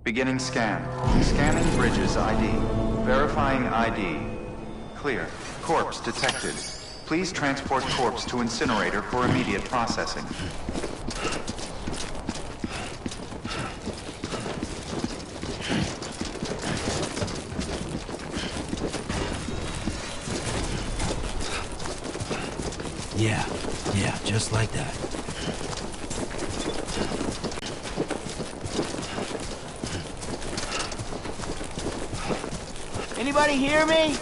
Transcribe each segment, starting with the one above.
Beginning scan. Scanning bridges ID. Verifying ID. Clear. Corpse detected. Please transport corpse to incinerator for immediate processing. Yeah, just like that. Anybody hear me?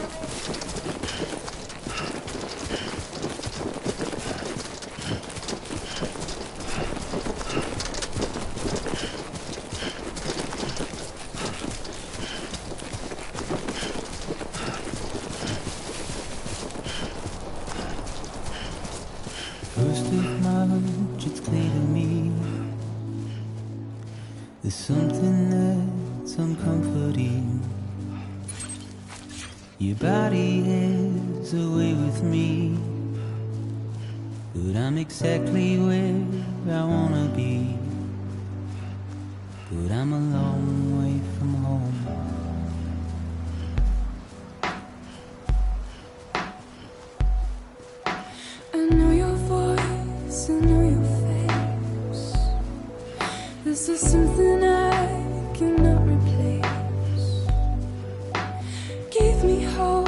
First of March, it's clear to me there's something that's uncomforting. Your body is away with me, but I'm exactly where I wanna be. But I'm a long way from home. I know your voice, I know your face. This is something I cannot replace. Give me hope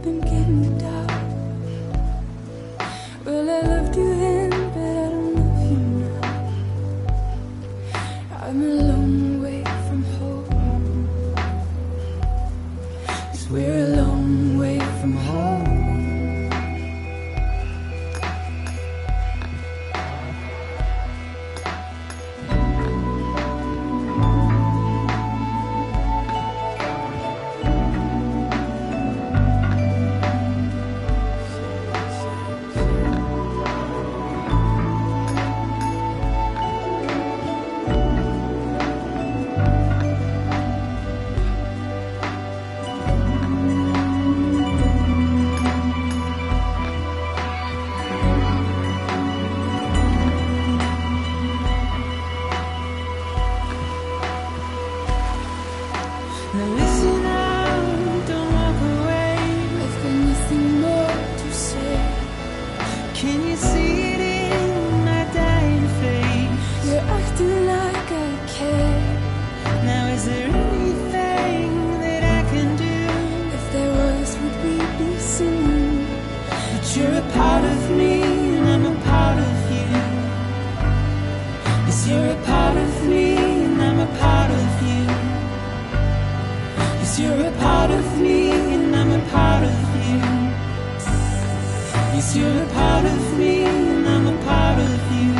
and give me doubt. Well, I loved you then, but I don't love you now. I'm a long way from home. 'Cause we're a long way from home. Now listen out, don't walk away. I've got nothing more to say. Can you see it in my dying face? You're acting like I care. Now is there anything that I can do? If there was, would we be singing? But you're a part of me and I'm a part of you. Yes, you're a part of me and I'm a part of you. Yes, you're a part of me and I'm a part of you. Yes, you're a part of me and I'm a part of you.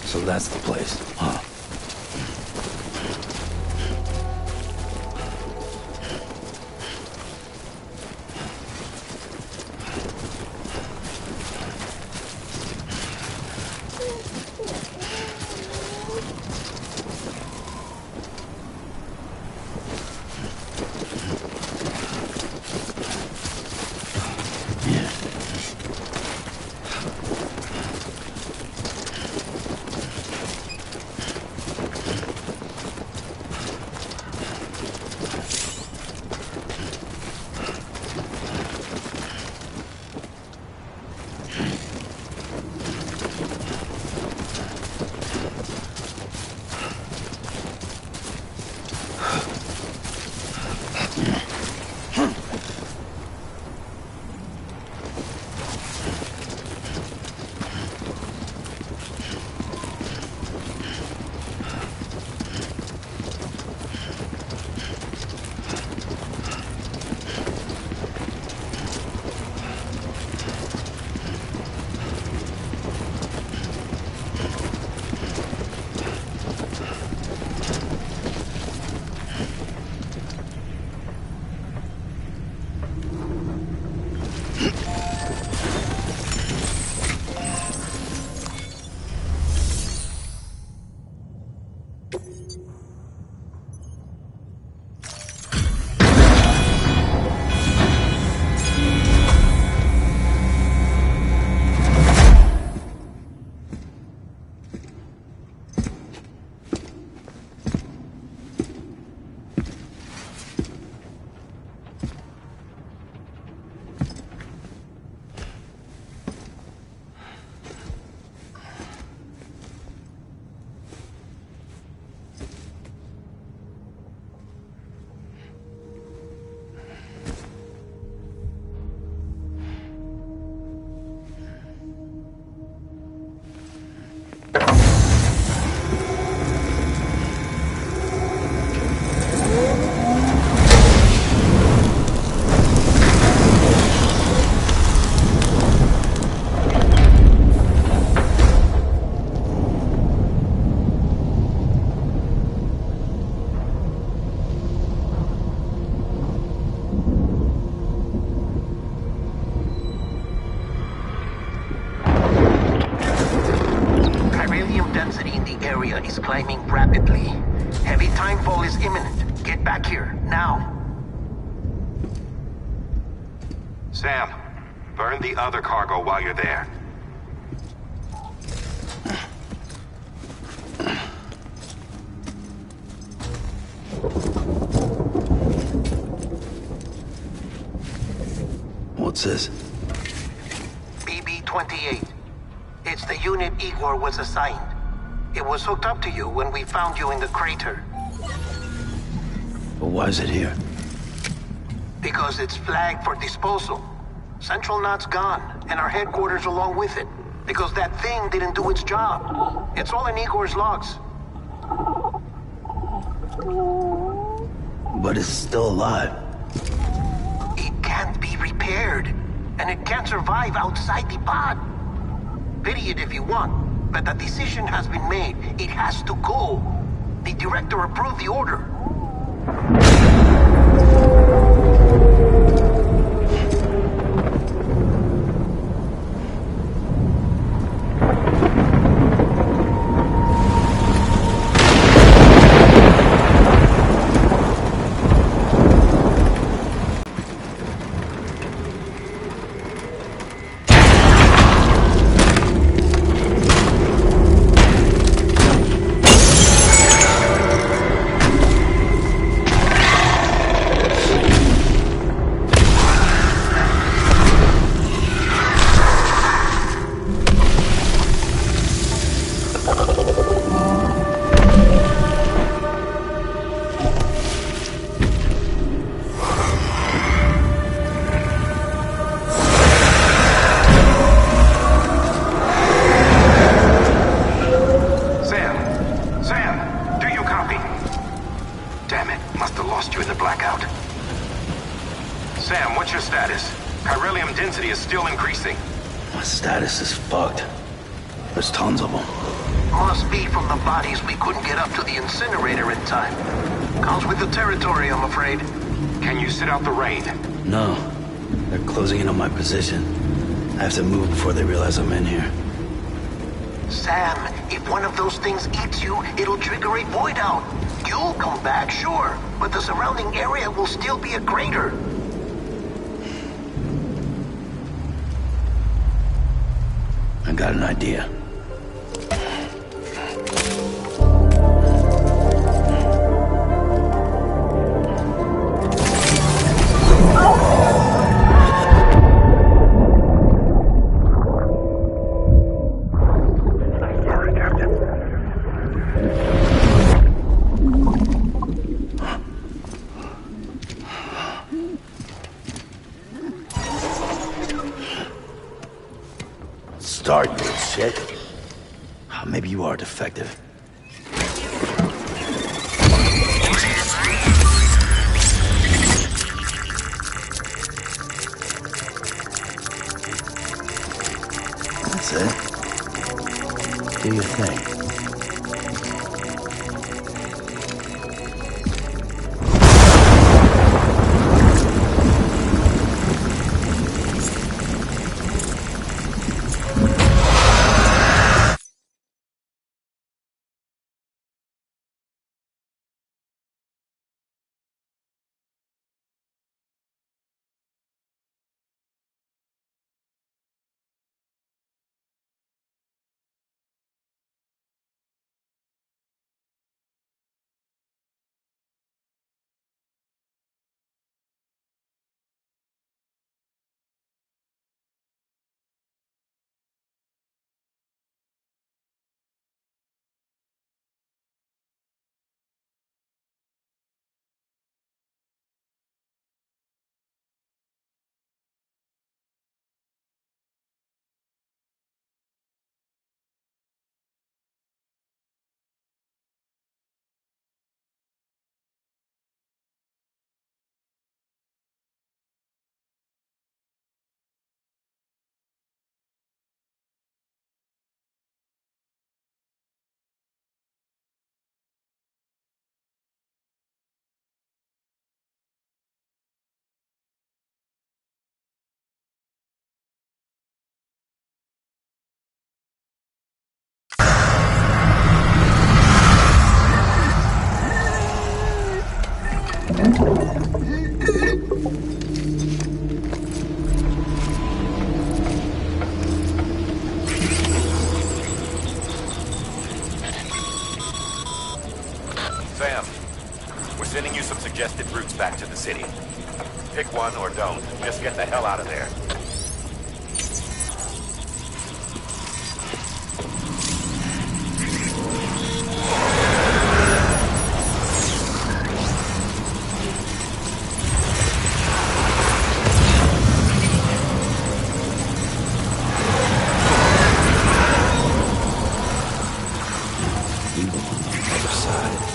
So that's the place, huh? Is climbing rapidly. Heavy timefall is imminent. Get back here, now. Sam, burn the other cargo while you're there. What's this? BB-28. It's the unit Igor was assigned. It was hooked up to you when we found you in the crater. But why is it here? Because it's flagged for disposal. Central Knot's gone, and our headquarters along with it. Because that thing didn't do its job. It's all in Igor's logs. But it's still alive. It can't be repaired, and it can't survive outside the pod. Pity it if you want. But the decision has been made. It has to go. The director approved the order. Must have lost you in the blackout. Sam, what's your status? Chiralium density is still increasing. My status is fucked. There's tons of them. Must be from the bodies we couldn't get up to the incinerator in time. Comes with the territory, I'm afraid. Can you sit out the rain? No. They're closing in on my position. I have to move before they realize I'm in here. Sam, if one of those things eats you, it'll trigger a void out. You'll come back, sure, but the surrounding area will still be a crater. I got an idea. Start, you little shit. Maybe you are defective. That's it. Do your thing. Sam, we're sending you some suggested routes back to the city. Pick one or don't. Just get the hell out of there. Evil on the other side.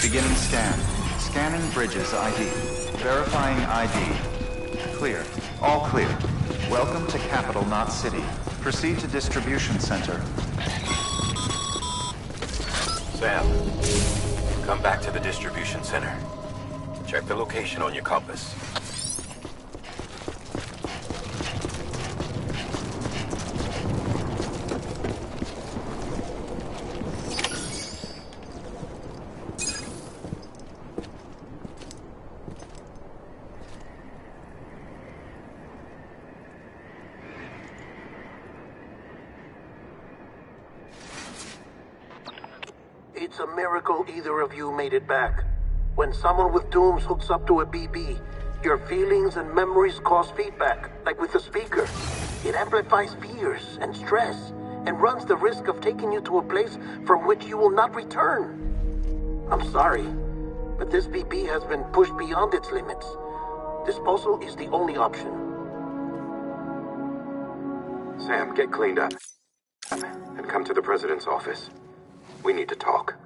Beginning scan. Scanning Bridges ID. Verifying ID. Clear. All clear. Welcome to Capital, not City. Proceed to Distribution Center. Sam, come back to the distribution center. Check the location on your compass. It's a miracle either of you made it back. When someone with dooms hooks up to a BB, your feelings and memories cause feedback, like with the speaker. It amplifies fears and stress, and runs the risk of taking you to a place from which you will not return. I'm sorry, but this BB has been pushed beyond its limits. Disposal is the only option. Sam, get cleaned up and come to the president's office. We need to talk.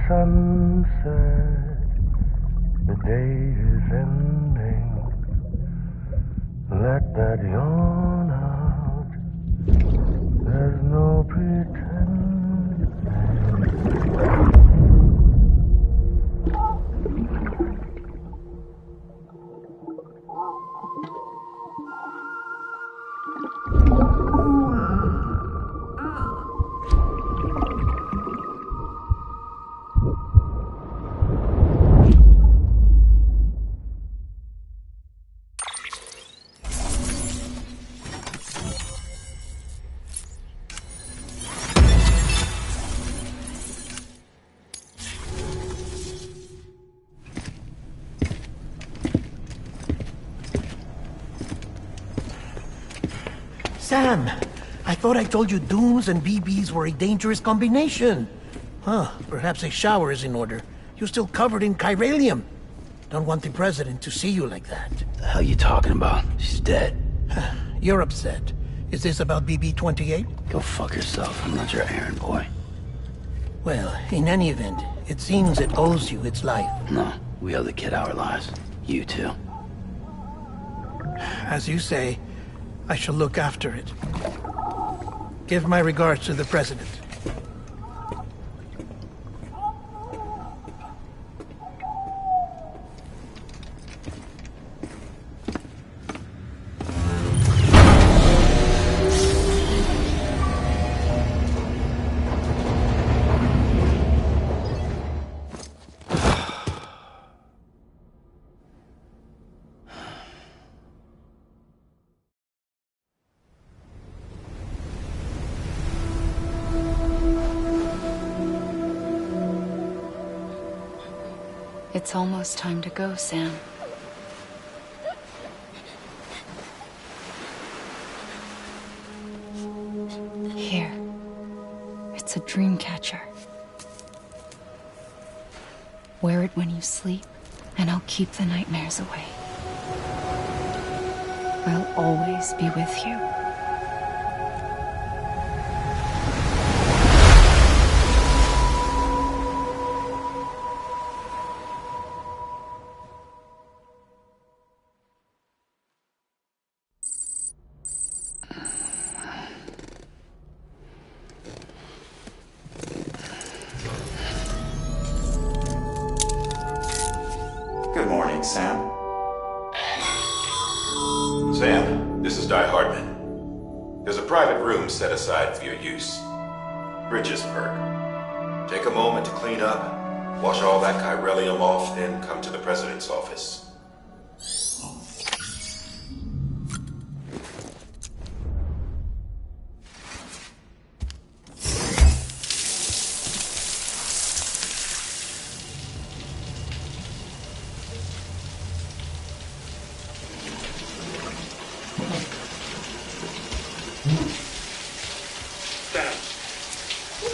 Sunset, the day is ending. Let that yawn out. There's no pretending. Sam, I thought I told you dooms and BBs were a dangerous combination. Huh, perhaps a shower is in order. You're still covered in chiralium. Don't want the president to see you like that. The hell you talking about? She's dead. You're upset. Is this about BB-28? Go fuck yourself. I'm not your errand boy. Well, in any event, it seems it owes you its life. No, we owe the kid our lives. You too. As you say, I shall look after it. Give my regards to the president. It's almost time to go, Sam. Here. It's a dream catcher. Wear it when you sleep, and I'll keep the nightmares away. I'll always be with you. Good morning, Sam. Sam, this is Di Hartman. There's a private room set aside for your use. Bridges perk. Take a moment to clean up, wash all that chiralium off, then come to the President's office.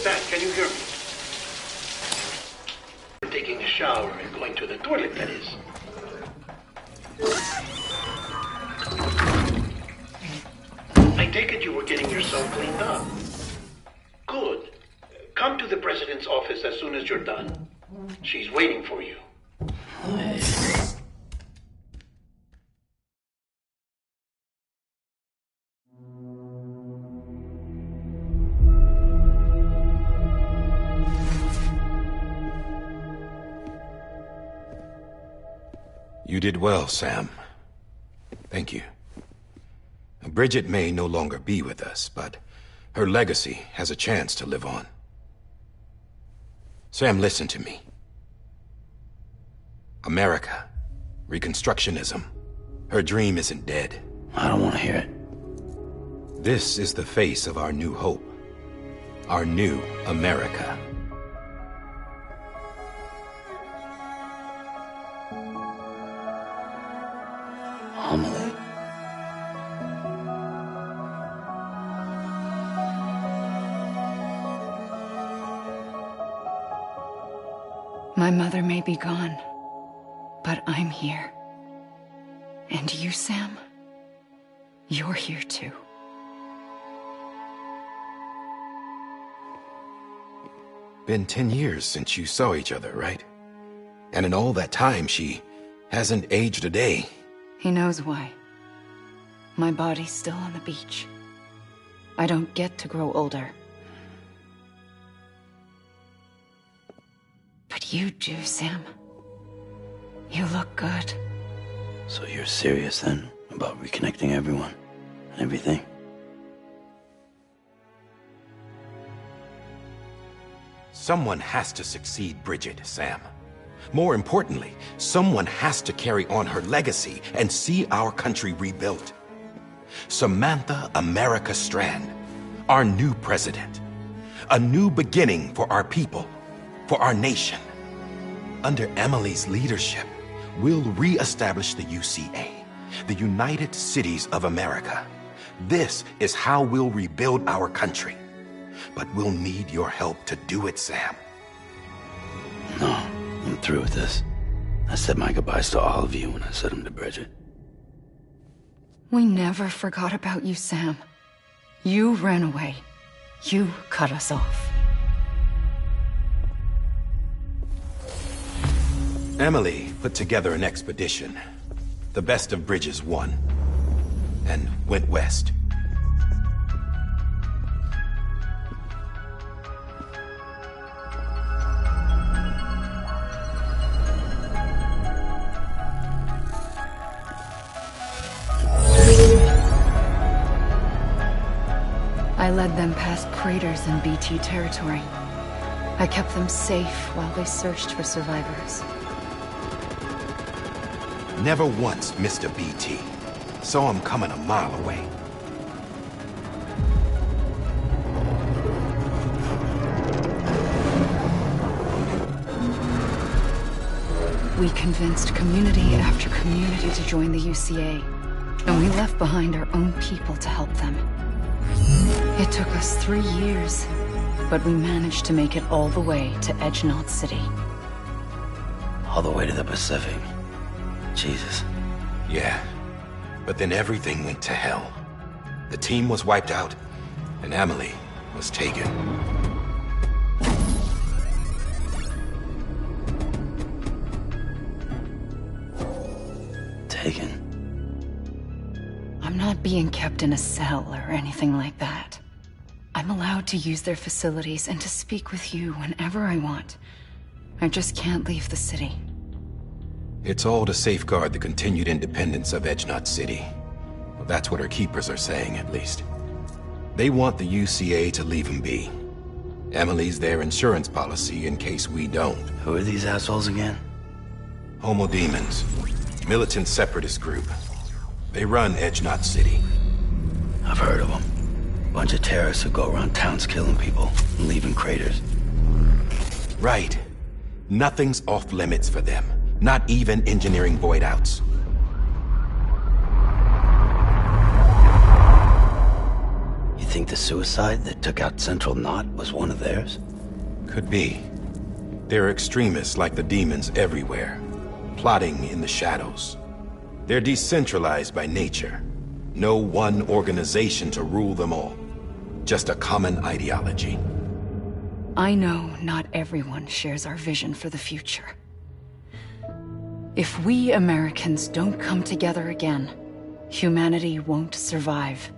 Sam, can you hear me? You're taking a shower and going to the toilet, that is. I take it you were getting yourself cleaned up. Good. Come to the President's office as soon as you're done. She's waiting for you. You did well, Sam. Thank you. Bridget may no longer be with us, but her legacy has a chance to live on. Sam, listen to me. America, Reconstructionism, her dream isn't dead. I don't want to hear it. This is the face of our new hope. Our new America. Homily. My mother may be gone, but I'm here. And you, Sam, you're here too. Been 10 years since you saw each other, right? And in all that time, she hasn't aged a day. He knows why. My body's still on the beach. I don't get to grow older. But you do, Sam. You look good. So you're serious then about reconnecting everyone and everything? Someone has to succeed Bridget, Sam. More importantly, someone has to carry on her legacy and see our country rebuilt. Samantha America Strand, our new president. A new beginning for our people, for our nation. Under Emily's leadership, we'll re-establish the UCA, the United Cities of America. This is how we'll rebuild our country. But we'll need your help to do it, Sam. No, I'm through with this. I said my goodbyes to all of you when I said them to Bridget. We never forgot about you, Sam. You ran away. You cut us off. Emily put together an expedition. The best of Bridges won. And went west. I led them past craters in BT territory. I kept them safe while they searched for survivors. Never once missed a BT. Saw him coming a mile away. We convinced community after community to join the UCA, and we left behind our own people to help them. It took us 3 years, but we managed to make it all the way to Edge-Knot City. All the way to the Pacific. Jesus. Yeah, but then everything went to hell. The team was wiped out, and Emily was taken. Taken? I'm not being kept in a cell or anything like that. I'm allowed to use their facilities and to speak with you whenever I want. I just can't leave the city. It's all to safeguard the continued independence of Edge-Knot City. Well, that's what our keepers are saying, at least. They want the UCA to leave him be. Emily's their insurance policy in case we don't. Who are these assholes again? Homo Demons. Militant separatist group. They run Edge-Knot City. I've heard of them. Bunch of terrorists who go around towns killing people and leaving craters. Right. Nothing's off limits for them. Not even engineering void outs. You think the suicide that took out Central Knot was one of theirs? Could be. There are extremists like the demons everywhere, plotting in the shadows. They're decentralized by nature. No one organization to rule them all. Just a common ideology. I know not everyone shares our vision for the future. If we Americans don't come together again, humanity won't survive.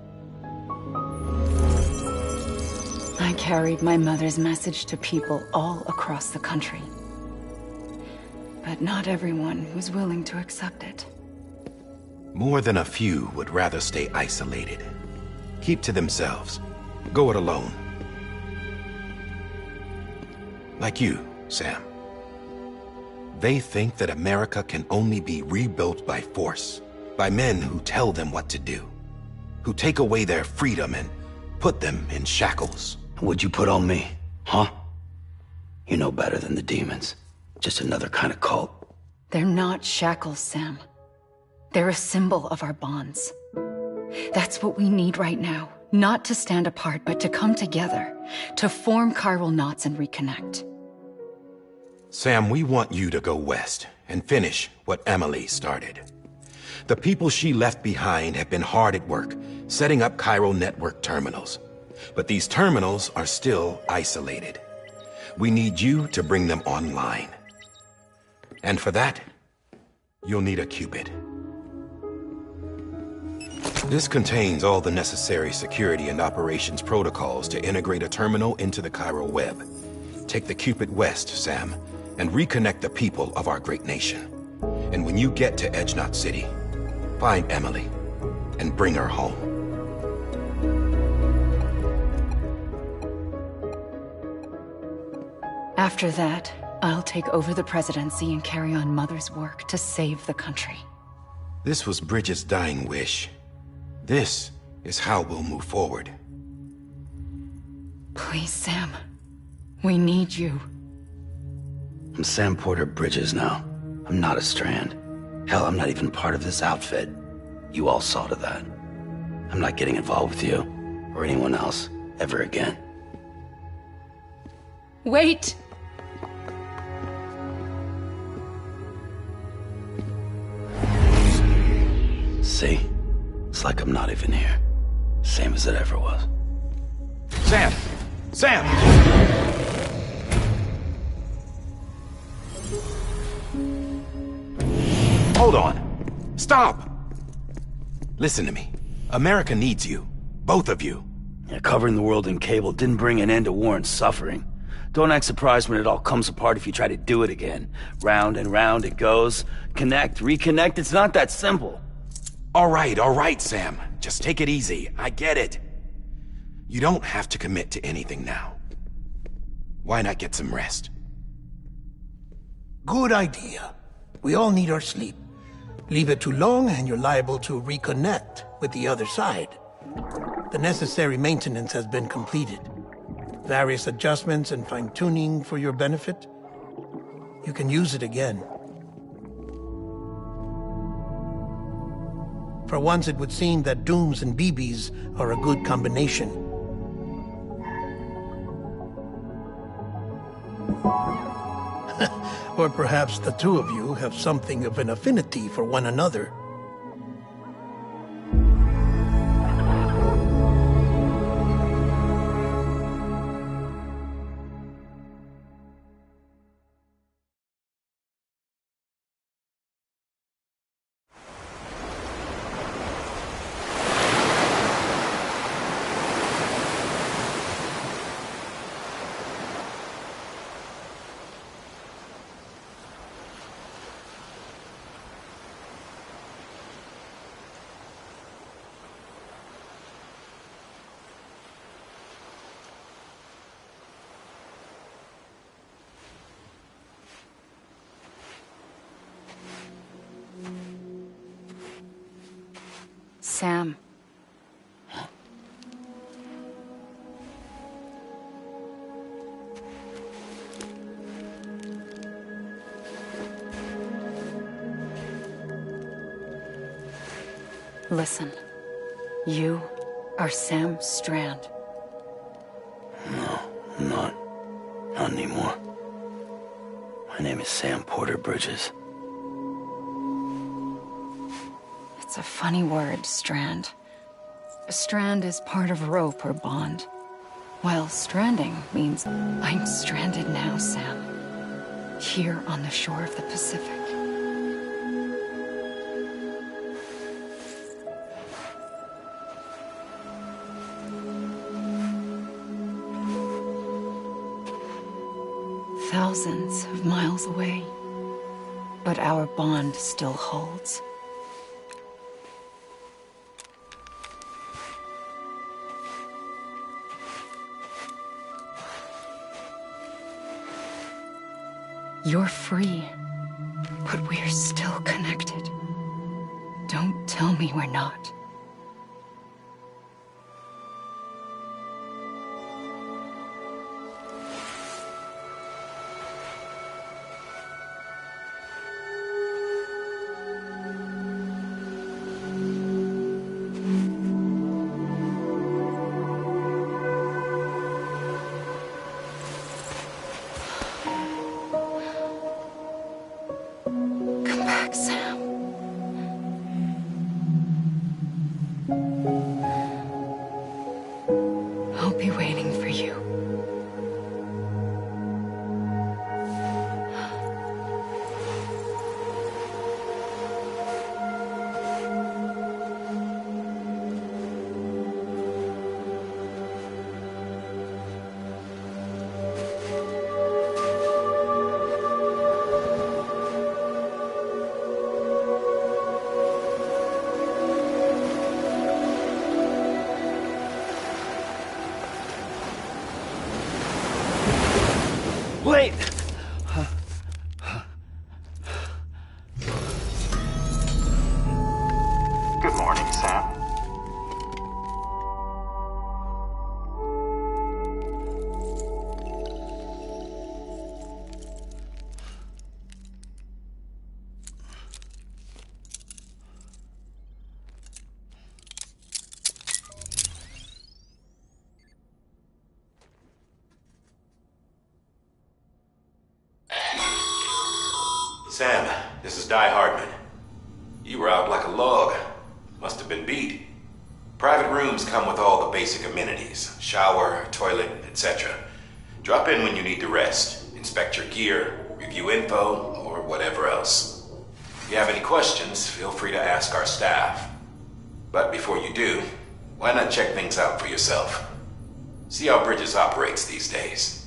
I carried my mother's message to people all across the country. But not everyone was willing to accept it. More than a few would rather stay isolated. Keep to themselves. Go it alone. Like you, Sam. They think that America can only be rebuilt by force, by men who tell them what to do, who take away their freedom and put them in shackles. What'd you put on me, huh? You know better than the demons. Just another kind of cult. They're not shackles, Sam. They're a symbol of our bonds. That's what we need right now. Not to stand apart, but to come together, to form chiral knots and reconnect. Sam, we want you to go west and finish what Emily started. The people she left behind have been hard at work, setting up chiral network terminals. But these terminals are still isolated. We need you to bring them online. And for that, you'll need a Cupid. This contains all the necessary security and operations protocols to integrate a terminal into the chiral web. Take the Cupid west, Sam, and reconnect the people of our great nation. And when you get to Edge-Knot City, find Emily and bring her home. After that, I'll take over the presidency and carry on Mother's work to save the country. This was Bridget's dying wish. This is how we'll move forward. Please, Sam. We need you. I'm Sam Porter Bridges now. I'm not a Strand. Hell, I'm not even part of this outfit. You all saw to that. I'm not getting involved with you, or anyone else, ever again. Wait! See? It's like I'm not even here. Same as it ever was. Sam! Sam! Hold on. Stop! Listen to me. America needs you. Both of you. Yeah, covering the world in cable didn't bring an end to war and suffering. Don't act surprised when it all comes apart if you try to do it again. Round and round it goes. Connect, reconnect, it's not that simple. All right, Sam. Just take it easy. I get it. You don't have to commit to anything now. Why not get some rest? Good idea. We all need our sleep. Leave it too long and you're liable to reconnect with the other side. The necessary maintenance has been completed. Various adjustments and fine-tuning for your benefit. You can use it again. For once, it would seem that Dooms and BBs are a good combination. Or perhaps the two of you have something of an affinity for one another. Sam. Listen. You are Sam Strand. No, I'm not. Not anymore. My name is Sam Porter Bridges. It's a funny word, strand. A strand is part of rope or bond, while stranding means I'm stranded now, Sam. Here on the shore of the Pacific. Thousands of miles away, but our bond still holds. You're free, but we're still connected. Don't tell me we're not. Sam. I'll be waiting for you. Wait! Good morning, Sam. Sam, this is Di Hardman. You were out like a log. Must have been beat. Private rooms come with all the basic amenities. Shower, toilet, etc. Drop in when you need to rest. Inspect your gear, review info, or whatever else. If you have any questions, feel free to ask our staff. But before you do, why not check things out for yourself? See how Bridges operates these days.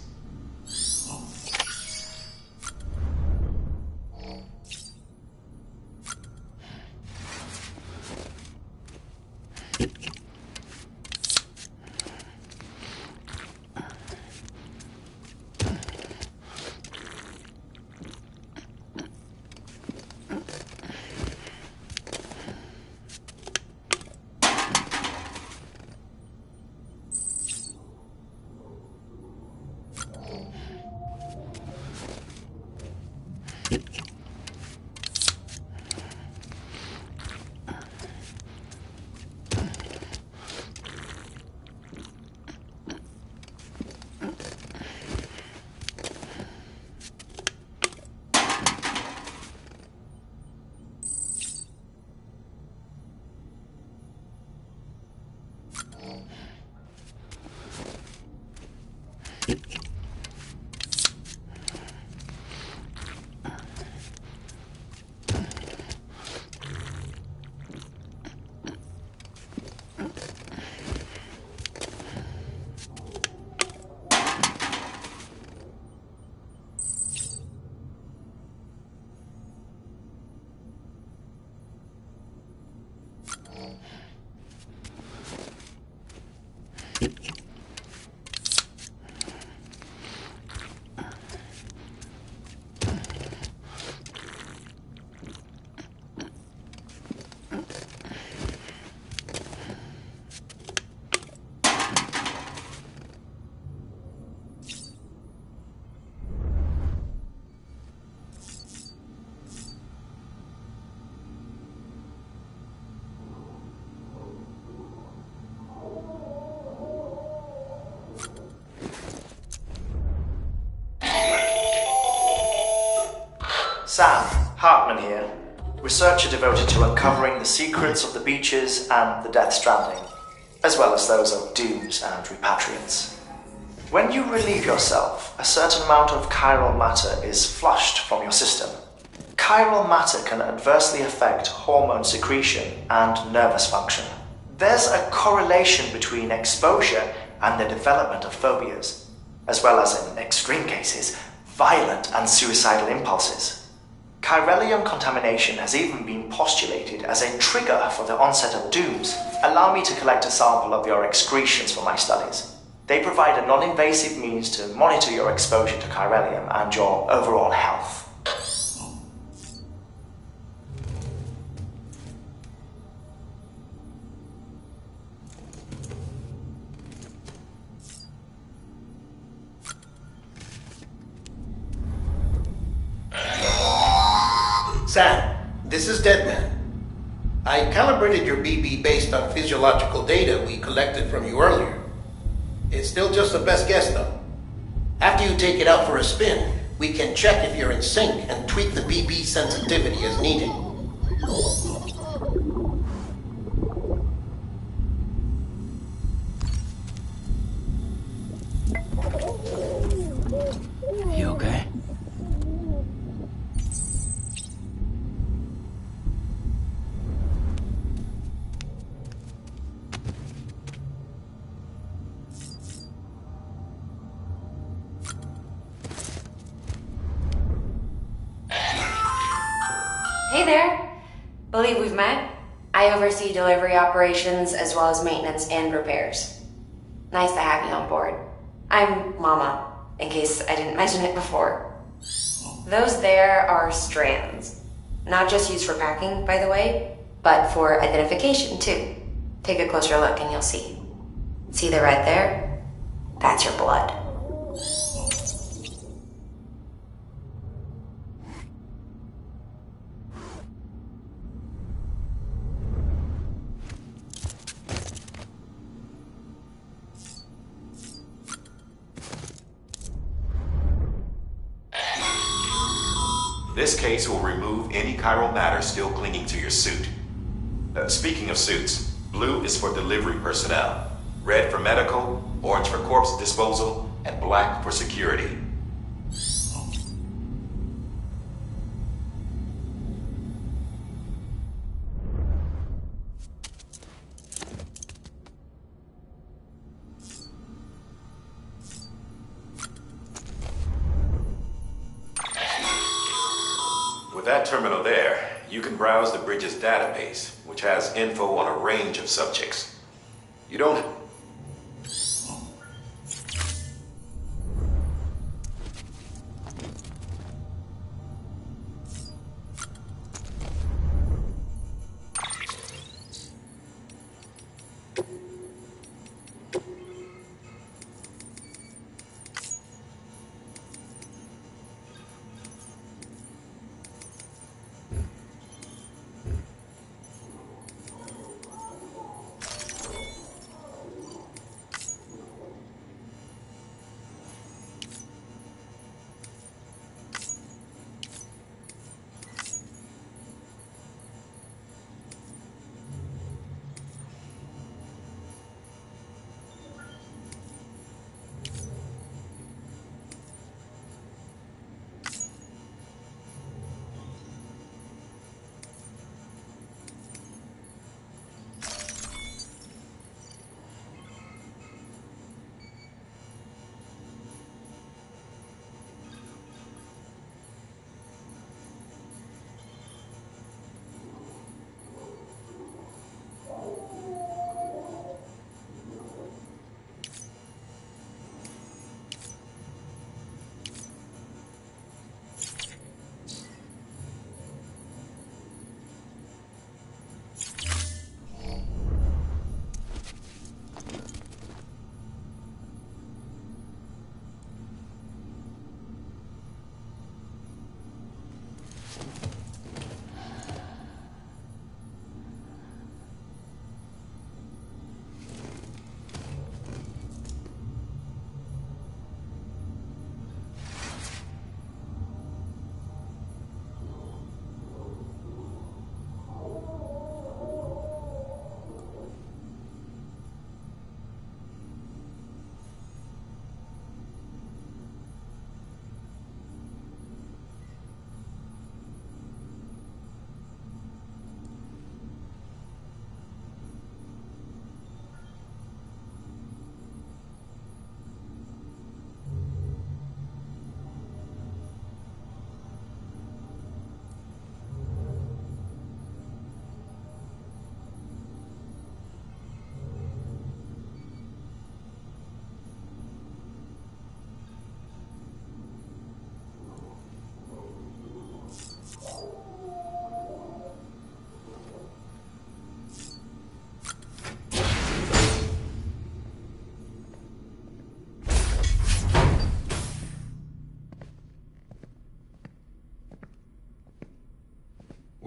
Sam, Hartman here, researcher devoted to uncovering the secrets of the beaches and the Death Stranding, as well as those of dooms and repatriants. When you relieve yourself, a certain amount of chiral matter is flushed from your system. Chiral matter can adversely affect hormone secretion and nervous function. There's a correlation between exposure and the development of phobias, as well as, in extreme cases, violent and suicidal impulses. Chiralium contamination has even been postulated as a trigger for the onset of dooms. Allow me to collect a sample of your excretions for my studies. They provide a non-invasive means to monitor your exposure to chiralium and your overall health. Sam, this is Deadman. I calibrated your BB based on physiological data we collected from you earlier. It's still just the best guess, though. After you take it out for a spin, we can check if you're in sync and tweak the BB sensitivity as needed. You okay? Hey there! Believe we've met? I oversee delivery operations as well as maintenance and repairs. Nice to have you on board. I'm Mama, in case I didn't mention it before. Those there are strands. Not just used for packing, by the way, but for identification too. Take a closer look and you'll see. See the red there? That's your blood. This case will remove any chiral matter still clinging to your suit. Speaking of suits, blue is for delivery personnel, red for medical, orange for corpse disposal, and black for security. With that terminal there, you can browse the bridge's database, which has info on a range of subjects. You don't...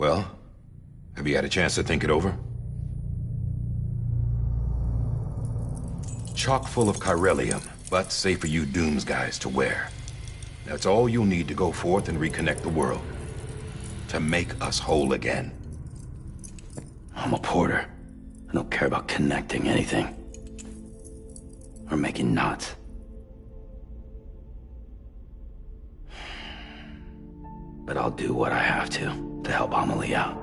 Well, have you had a chance to think it over? Chock full of chiralium, but safe for you Dooms guys to wear. That's all you'll need to go forth and reconnect the world. To make us whole again. I'm a porter. I don't care about connecting anything. Or making knots. But I'll do what I have to help Amelie out.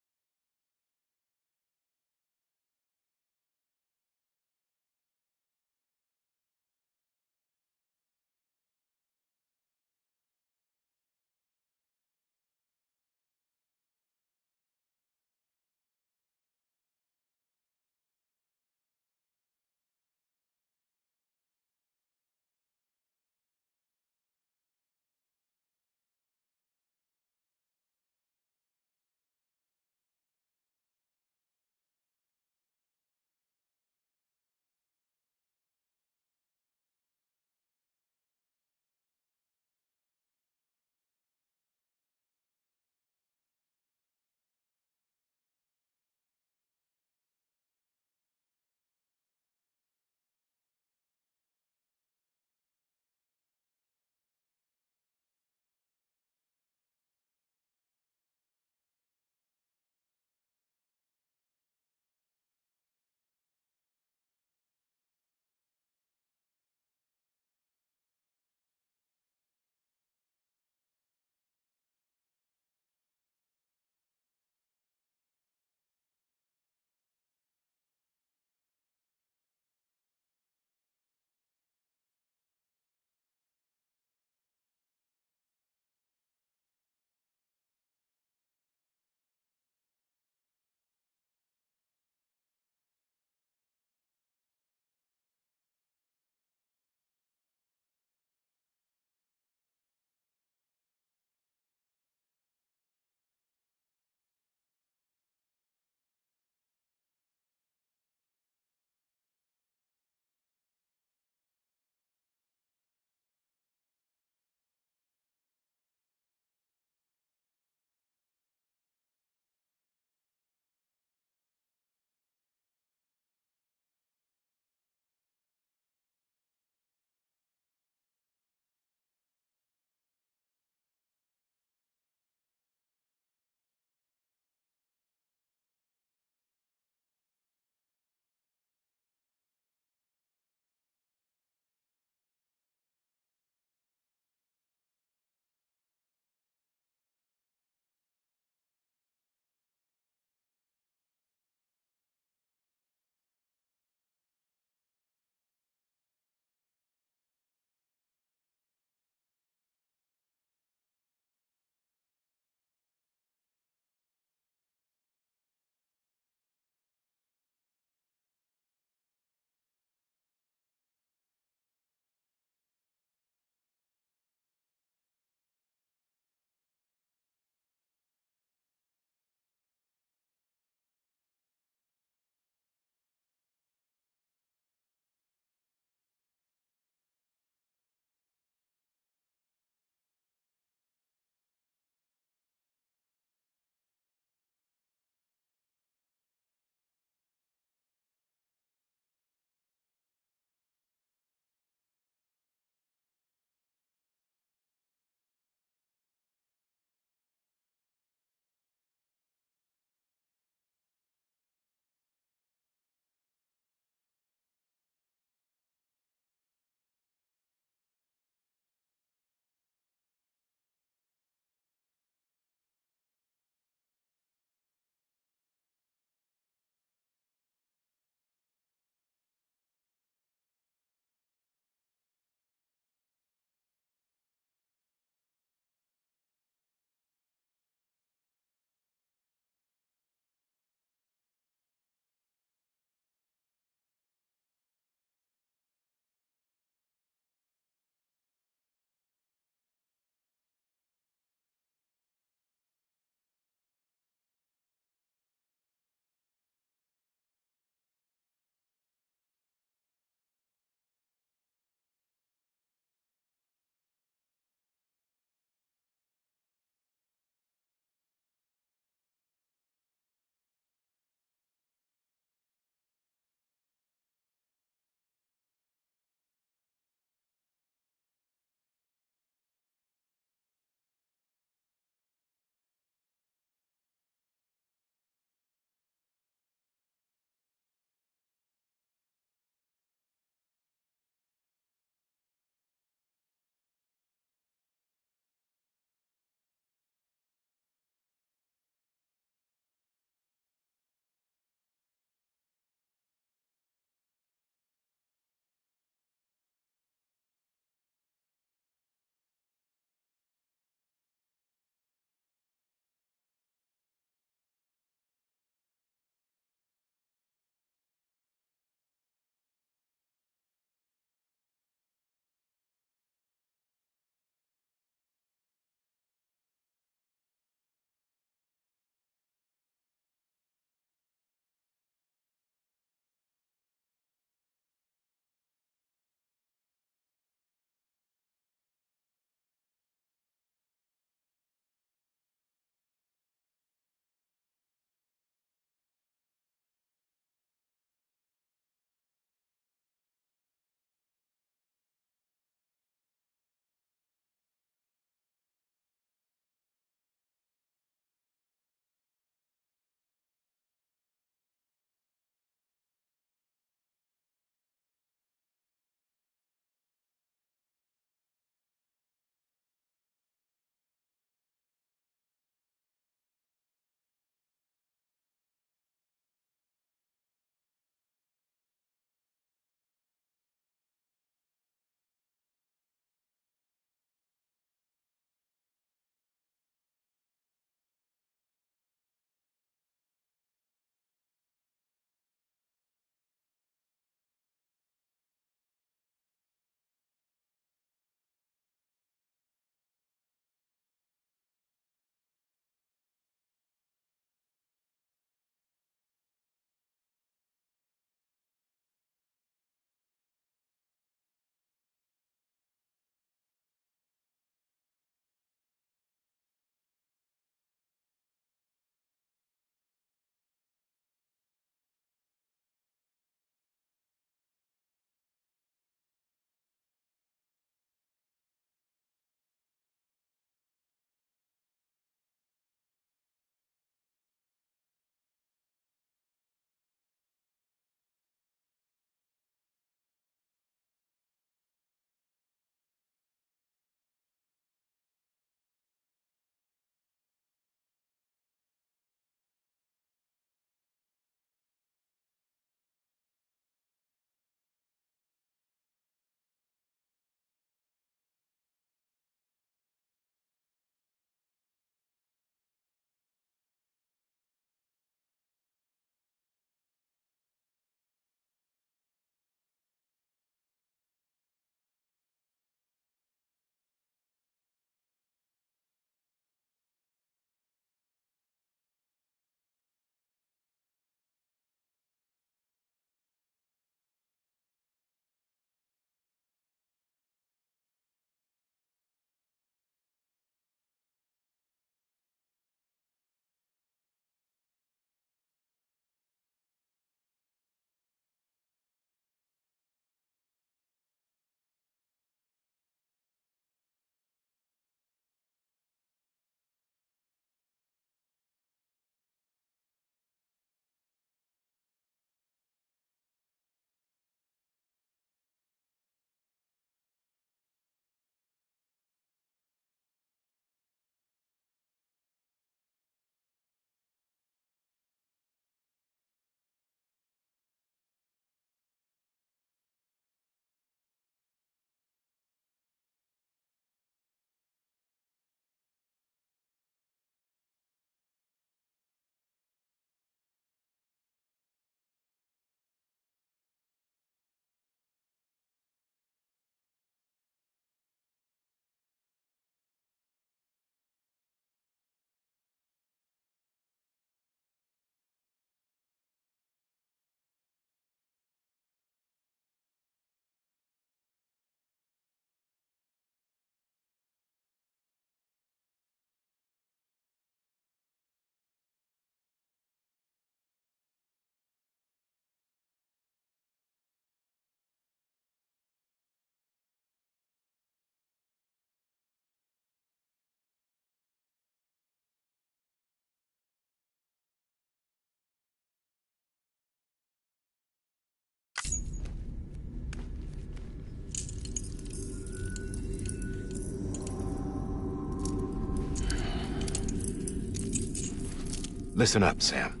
Listen up, Sam.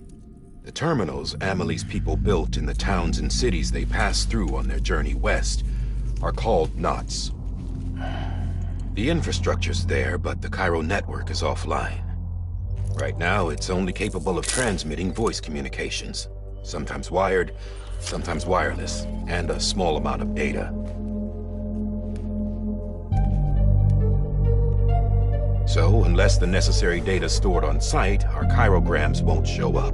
The terminals Amelie's people built in the towns and cities they passed through on their journey west are called knots. The infrastructure's there, but the Cairo network is offline. Right now, it's only capable of transmitting voice communications. Sometimes wired, sometimes wireless, and a small amount of data. So, unless the necessary data stored on site, our chirograms won't show up.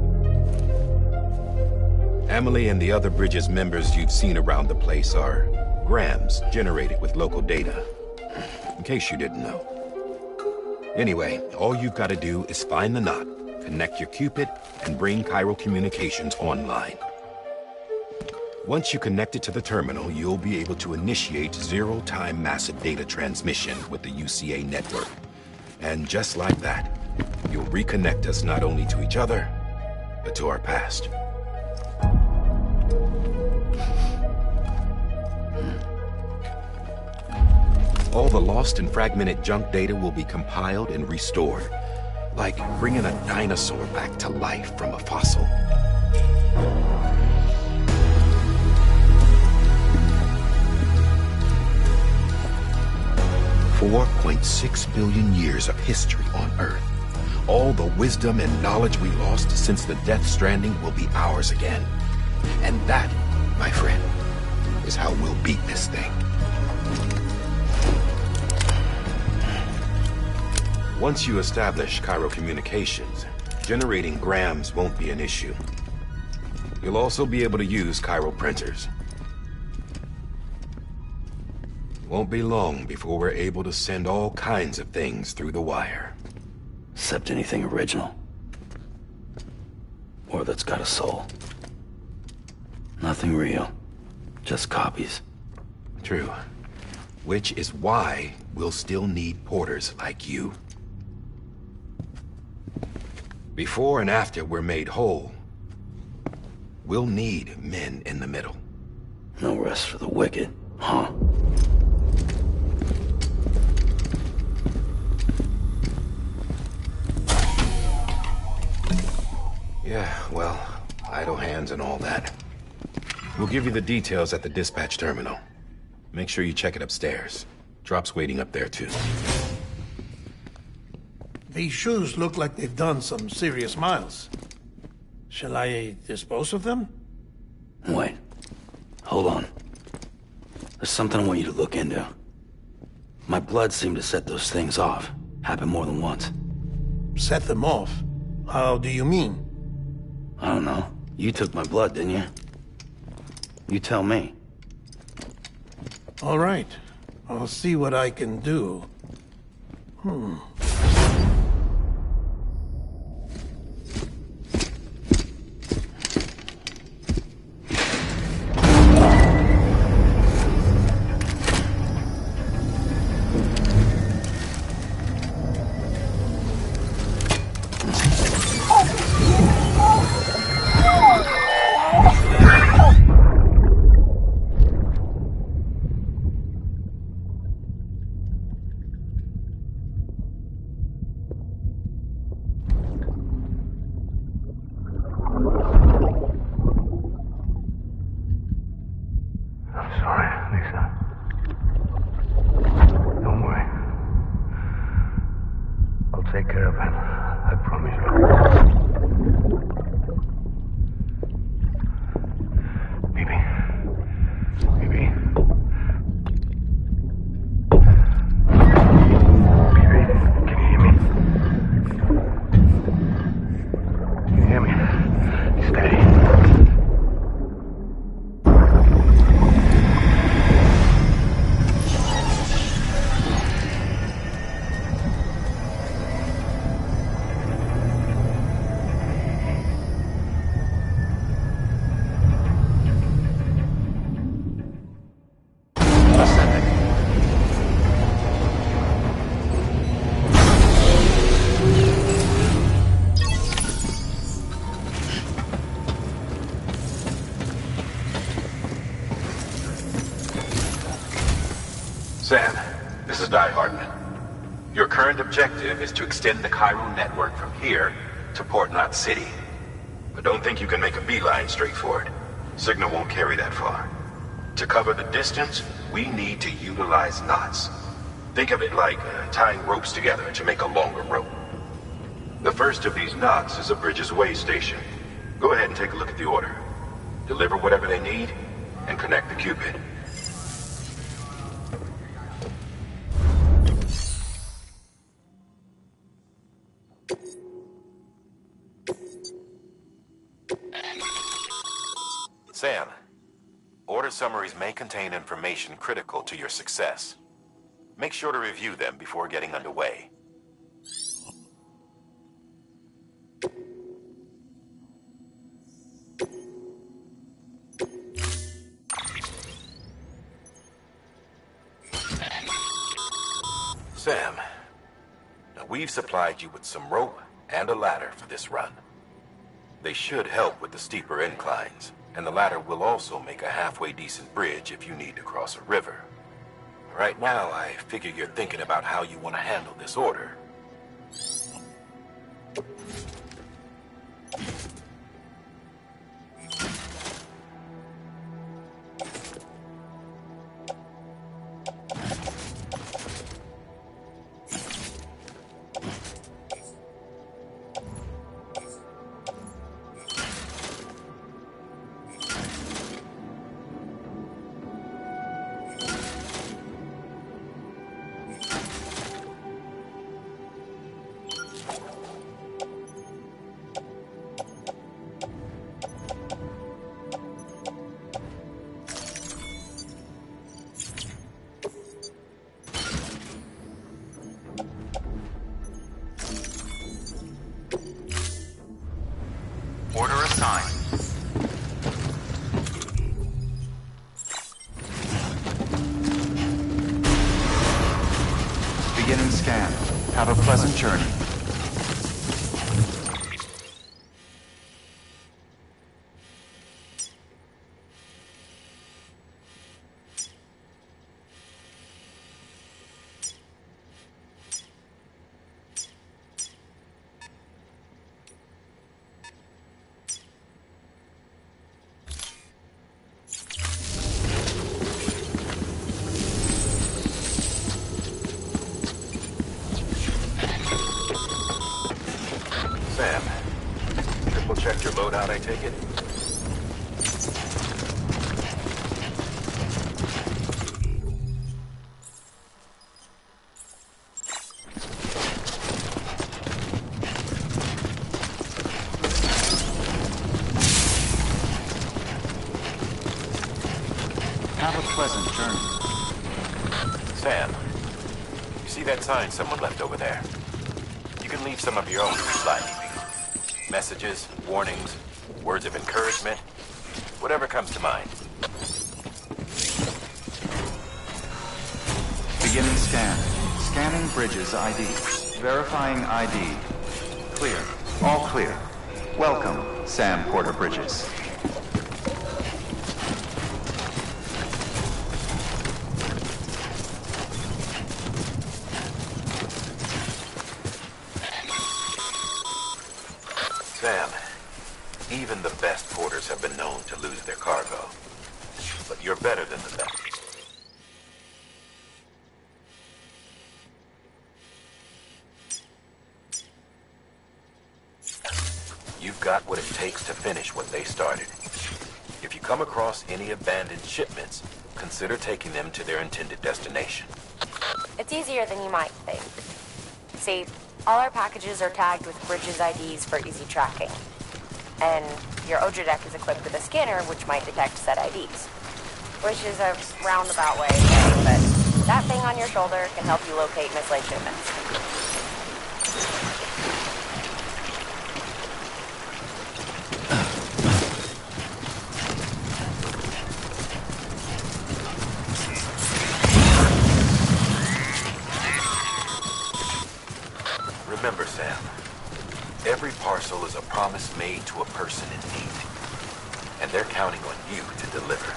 Amelie and the other Bridges members you've seen around the place are grams generated with local data. In case you didn't know. Anyway, all you've got to do is find the knot, connect your Cupid, and bring Cairo communications online. Once you connect it to the terminal, you'll be able to initiate zero-time massive data transmission with the UCA network. And just like that, you'll reconnect us not only to each other, but to our past. All the lost and fragmented junk data will be compiled and restored, like bringing a dinosaur back to life from a fossil. $4.6 billion years of history on Earth. All the wisdom and knowledge we lost since the Death Stranding will be ours again. And that, my friend, is how we'll beat this thing. Once you establish Cairo communications, generating grams won't be an issue. You'll also be able to use Cairo printers. Won't be long before we're able to send all kinds of things through the wire. Except anything original. Or that's got a soul. Nothing real. Just copies. True. Which is why we'll still need porters like you. Before and after we're made whole, we'll need men in the middle. No rest for the wicked, huh? Yeah, well, idle hands and all that. We'll give you the details at the dispatch terminal. Make sure you check it upstairs. Drop's waiting up there, too. These shoes look like they've done some serious miles. Shall I dispose of them? Wait. Hold on. There's something I want you to look into. My blood seemed to set those things off. Happened more than once. Set them off? How do you mean? I don't know. You took my blood, didn't you? You tell me. All right. I'll see what I can do. Take care of him. I promise you. Baby. Baby. Baby, can you hear me? Can you hear me? Steady. Sam, This is Die Hardman. Your current objective is to extend the Cairo network from here to Port Knot City. But don't think you can make a beeline straight for it. Signal won't carry that far. To cover the distance, we need to utilize knots. Think of it like tying ropes together to make a longer rope. The first of these knots is a Bridges way station. Go ahead and take a look at the order. Deliver whatever they need, and connect the Cupid. Sam, order summaries may contain information critical to your success. Make sure to review them before getting underway. Sam, now we've supplied you with some rope and a ladder for this run. They should help with the steeper inclines, and the ladder will also make a halfway decent bridge if you need to cross a river. Right now, I figure you're thinking about how you want to handle this order. Order assigned. Beginning scan. Have a pleasant journey. Sam, triple check your loadout, I take it? Have a pleasant journey. Sam, you see that sign someone left over there? You can leave some of your own if you'd like. Messages, warnings, words of encouragement, whatever comes to mind. Beginning scan. Scanning Bridges ID. Verifying ID. Clear. All clear. Welcome, Sam Porter Bridges. Sam, even the best porters have been known to lose their cargo. But you're better than the best. You've got what it takes to finish what they started. If you come across any abandoned shipments, consider taking them to their intended destination. It's easier than you might think. See, all our packages are tagged with Bridges IDs for easy tracking. And your Odra deck is equipped with a scanner which might detect said IDs. Which is a roundabout way of saying, but that thing on your shoulder can help you locate mislaid shipments. Remember, Sam, every parcel is a promise made to a person in need. And they're counting on you to deliver.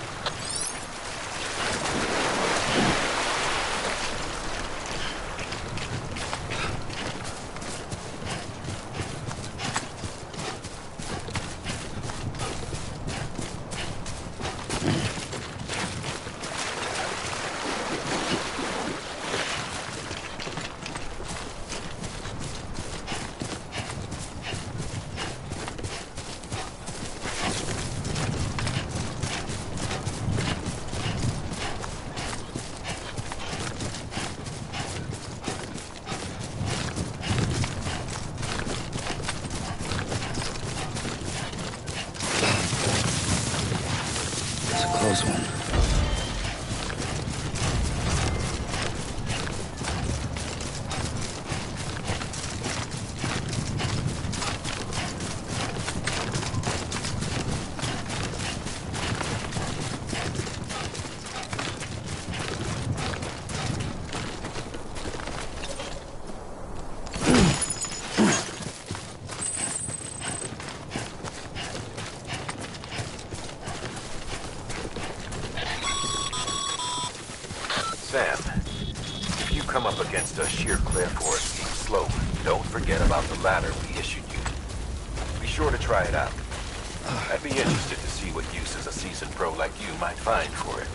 If you come up against a sheer cliff or a steep slope, don't forget about the ladder we issued you. Be sure to try it out. I'd be interested to see what uses a seasoned pro like you might find for it.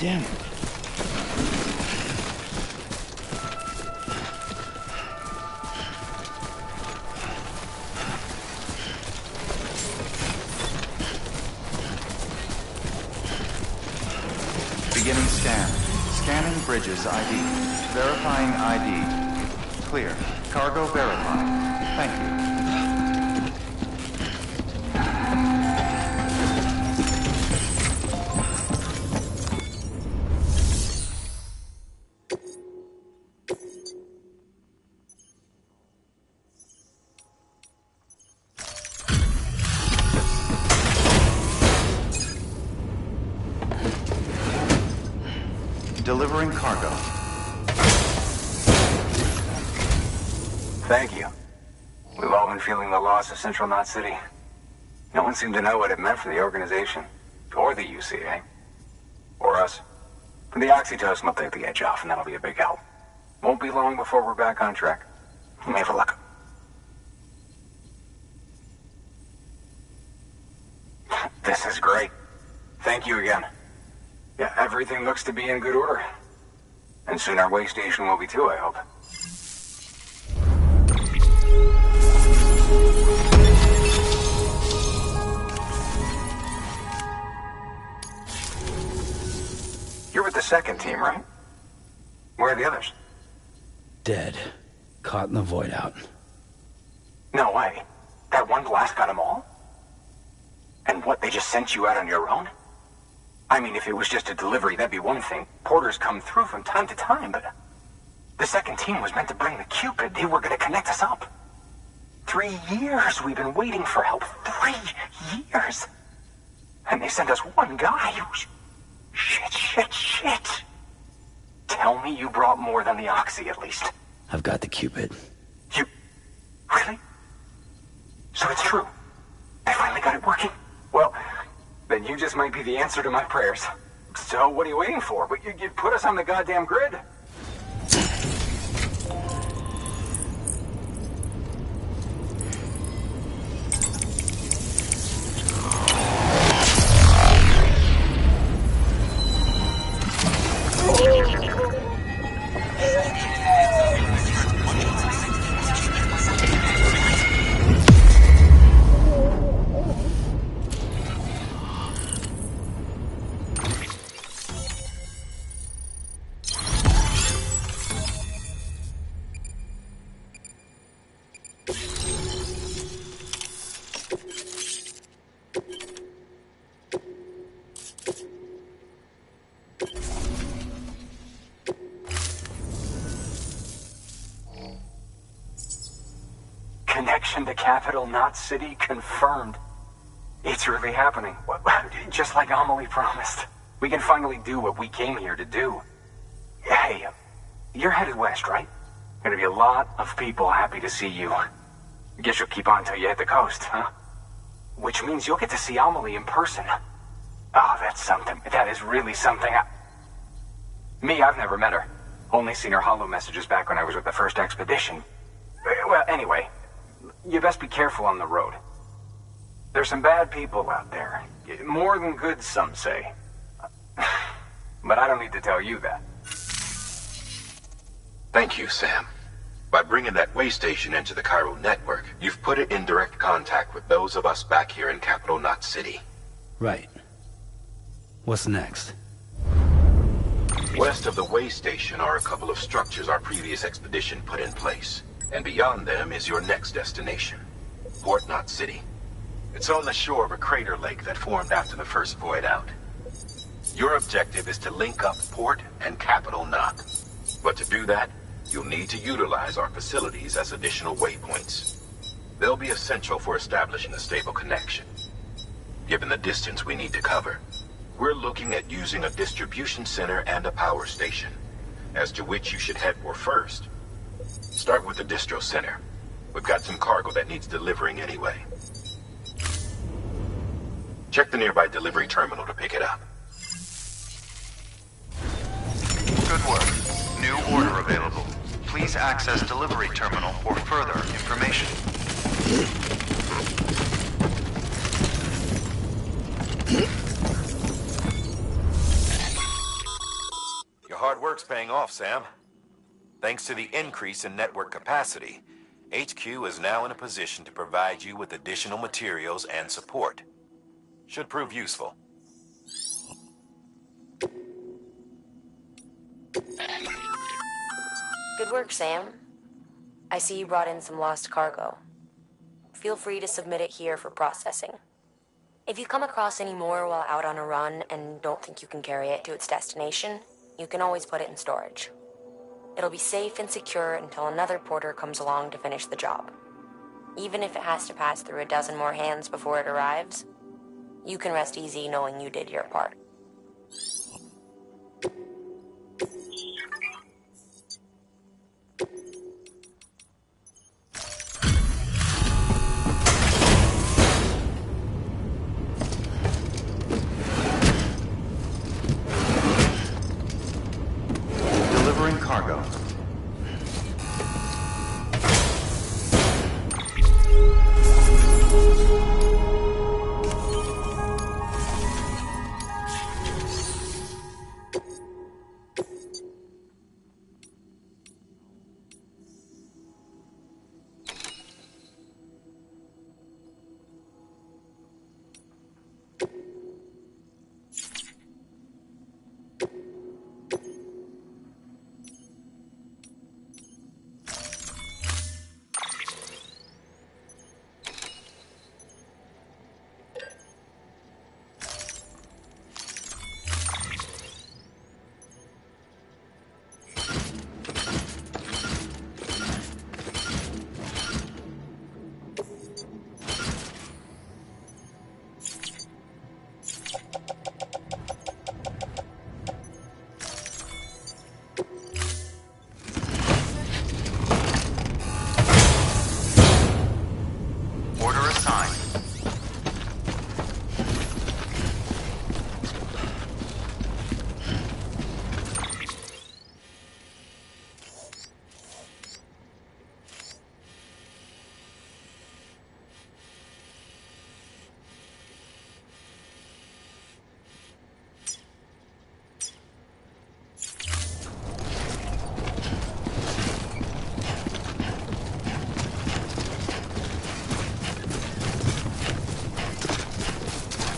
damn it. Beginning scan. Scanning bridges ID. Verifying ID. Clear. Cargo verified. Thank you. Delivering cargo. Thank you. We've all been feeling the loss of Central Knot City. No one seemed to know what it meant for the organization, or the UCA, or us. For the oxytocin will take the edge off, and that'll be a big help. Won't be long before we're back on track. You may have a look. This is great. Thank you again. Yeah, everything looks to be in good order. And soon our way station will be too, I hope. You're with the second team, right? Where are the others? Dead. Caught in the void out. No way. That one blast got them all? And what, they just sent you out on your own? I mean, if it was just a delivery, that'd be one thing. Porters come through from time to time, but the second team was meant to bring the Cupid. They were going to connect us up. 3 years we've been waiting for help. 3 years. And they sent us one guy who's... Shit. Tell me you brought more than the Oxy, at least. I've got the Cupid. You... Really? So it's true. They finally got it working. Well... then you just might be the answer to my prayers. So what are you waiting for? But you put us on the goddamn grid. Connection to Capital Knot City confirmed. It's really happening. Just like Amelie promised. We can finally do what we came here to do. Hey, you're headed west, right? Gonna be a lot of people happy to see you. Guess you'll keep on till you hit the coast, huh? Which means you'll get to see Amelie in person. Oh, that's something. That is really something. I've never met her. Only seen her holo messages back when I was with the first expedition. Well, anyway, you best be careful on the road. There's some bad people out there. More than good, some say. But I don't need to tell you that. Thank you, Sam. By bringing that way station into the Cairo network, you've put it in direct contact with those of us back here in Capital Knot City. Right. What's next? West of the way station are a couple of structures our previous expedition put in place. And beyond them is your next destination, Port Knot City. It's on the shore of a crater lake that formed after the first void out. Your objective is to link up Port and Capital Knot. But to do that, you'll need to utilize our facilities as additional waypoints. They'll be essential for establishing a stable connection. Given the distance we need to cover, we're looking at using a distribution center and a power station, as to which you should head for first. Start with the distro center. We've got some cargo that needs delivering anyway. Check the nearby delivery terminal to pick it up. Good work. New order available. Please access delivery terminal for further information. work's paying off, Sam. Thanks to the increase in network capacity, HQ is now in a position to provide you with additional materials and support. Should prove useful. Good work, Sam. I see you brought in some lost cargo. Feel free to submit it here for processing. If you come across any more while out on a run and don't think you can carry it to its destination, you can always put it in storage. It'll be safe and secure until another porter comes along to finish the job. Even if it has to pass through a dozen more hands before it arrives, you can rest easy knowing you did your part. Delivering cargo.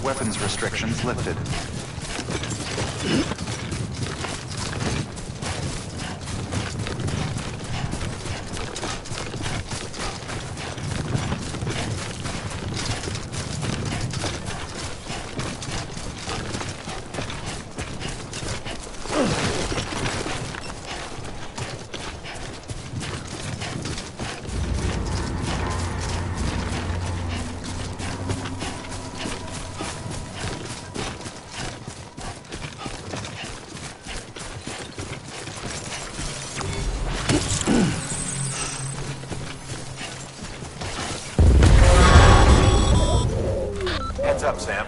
Weapons restrictions lifted. Up, Sam.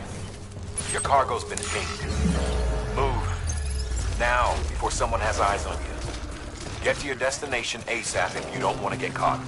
Your cargo's been pinged. Move. Now, before someone has eyes on you. Get to your destination ASAP if you don't want to get caught.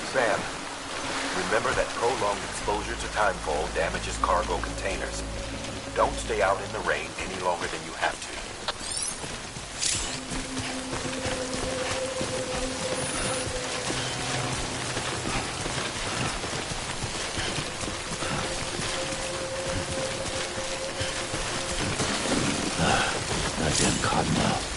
Sam, remember that prolonged exposure to timefall damages cargo containers. Don't stay out in the rain any longer than you have to. Goddamn Cottonmouth.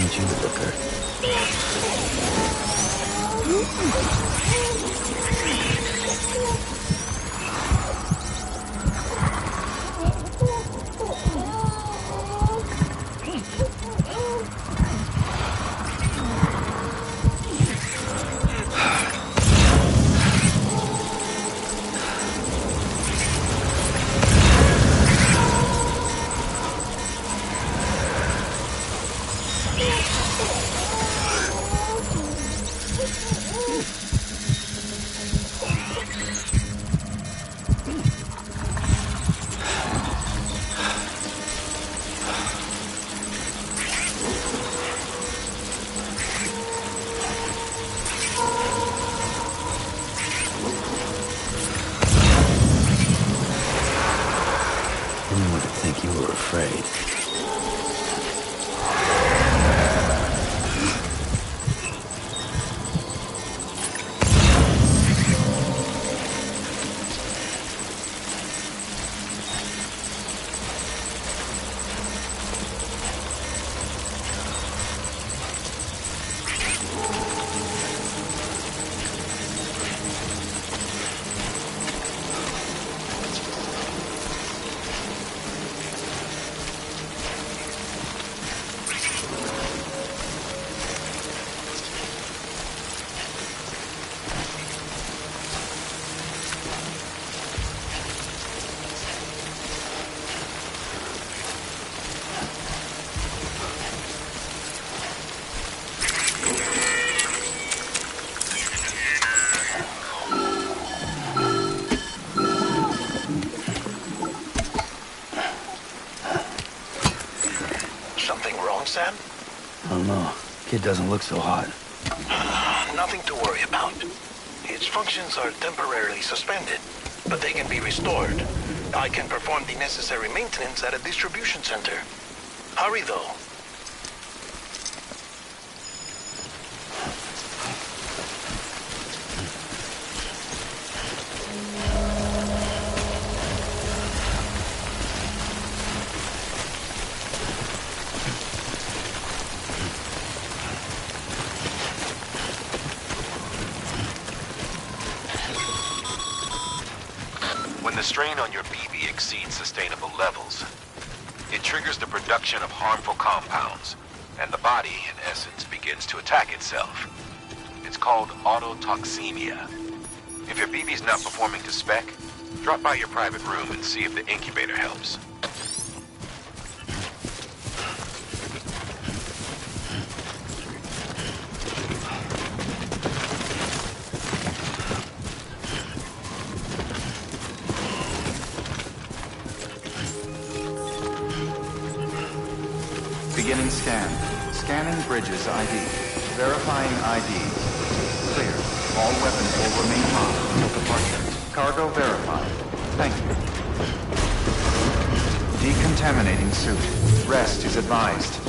Need you, Looker. know. Kid doesn't look so hot. Nothing to worry about. Its functions are temporarily suspended, but they can be restored. I can perform the necessary maintenance at a distribution center. Hurry, though. When the strain on your BB exceeds sustainable levels, it triggers the production of harmful compounds, and the body, in essence, begins to attack itself. It's called autotoxemia. If your BB's not performing to spec, drop by your private room and see if the incubator helps. Beginning scan. Scanning bridges ID. Verifying ID. Clear. All weapons will remain locked until departure. Cargo verified. Thank you. Decontaminating suit. Rest is advised.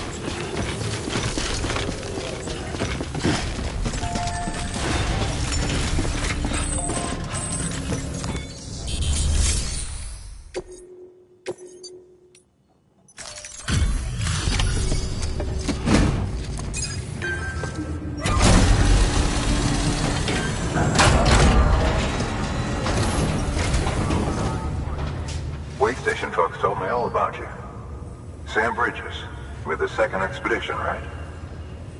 Way station folks told me all about you. Sam Bridges, with the second expedition, right?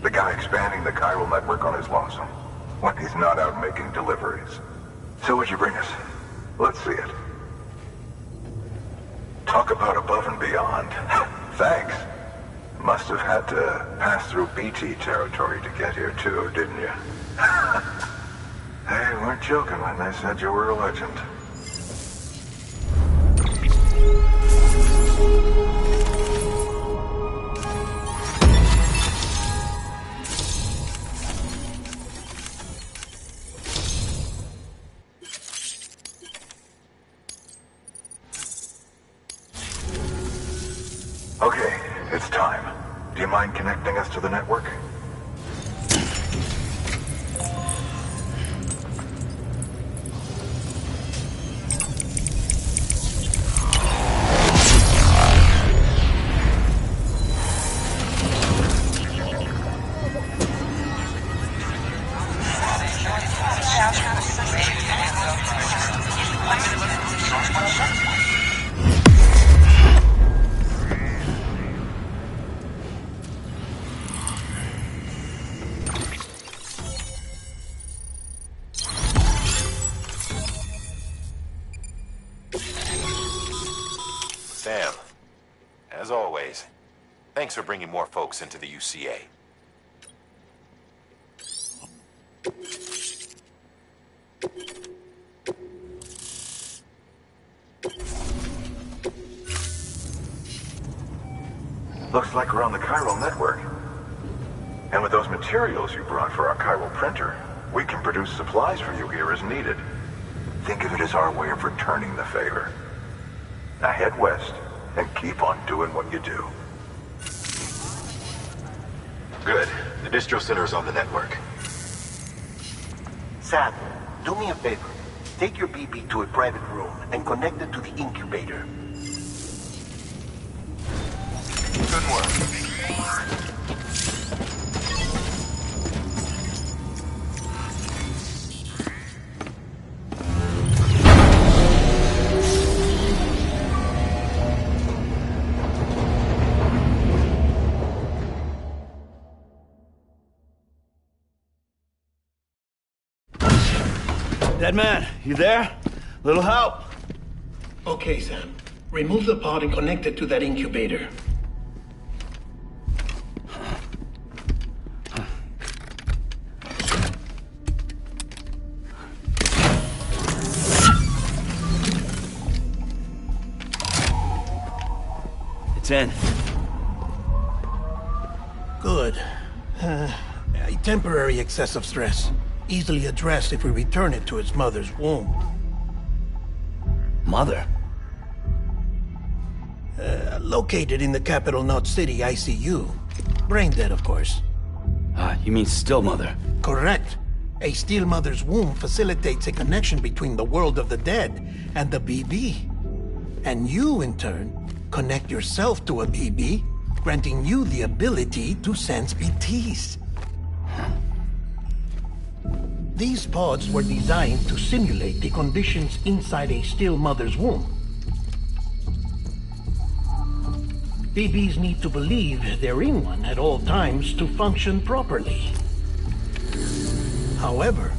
The guy expanding the chiral network on his lonesome, when he's not out making deliveries. So what'd you bring us? Let's see it. Talk about above and beyond. Thanks. Must have had to pass through BT territory to get here too, didn't you? They weren't joking when they said you were a legend. Okay, it's time. Do you mind connecting us to the network? Sam, as always, thanks for bringing more folks into the UCA. Looks like we're on the chiral network. And with those materials you brought for our chiral printer, we can produce supplies for you here as needed. Think of it as our way of returning the favor. Now head west and keep on doing what you do. Good. The distro center is on the network. Sam, do me a favor. Take your BB to a private room and connect it to the incubator. Good work. Dead man, you there? Little help? Okay, Sam. Remove the pod and connect it to that incubator. It's in. Good. A temporary excess of stress, easily addressed if we return it to its mother's womb. Mother? Located in the capital Knot City ICU. Brain dead, of course. You mean still mother? Correct. A still mother's womb facilitates a connection between the world of the dead and the BB. And you, in turn, connect yourself to a BB, granting you the ability to sense BTs. These pods were designed to simulate the conditions inside a still mother's womb. BBs need to believe they're in one at all times to function properly. However,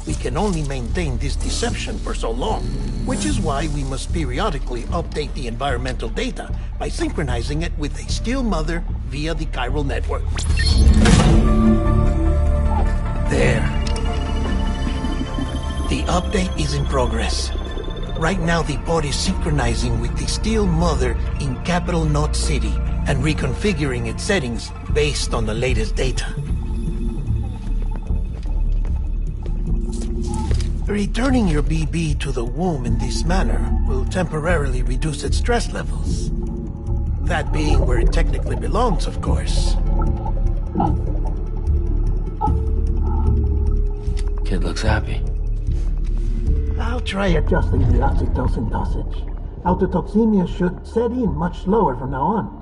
we can only maintain this deception for so long, which is why we must periodically update the environmental data by synchronizing it with a still mother via the chiral network. There. The update is in progress. Right now, the pod is synchronizing with the still mother in capital Knot City and reconfiguring its settings based on the latest data. Returning your BB to the womb in this manner will temporarily reduce its stress levels. That being where it technically belongs, of course. Kid looks happy. I'll try adjusting the oxytocin dosage. Autotoxemia should set in much slower from now on.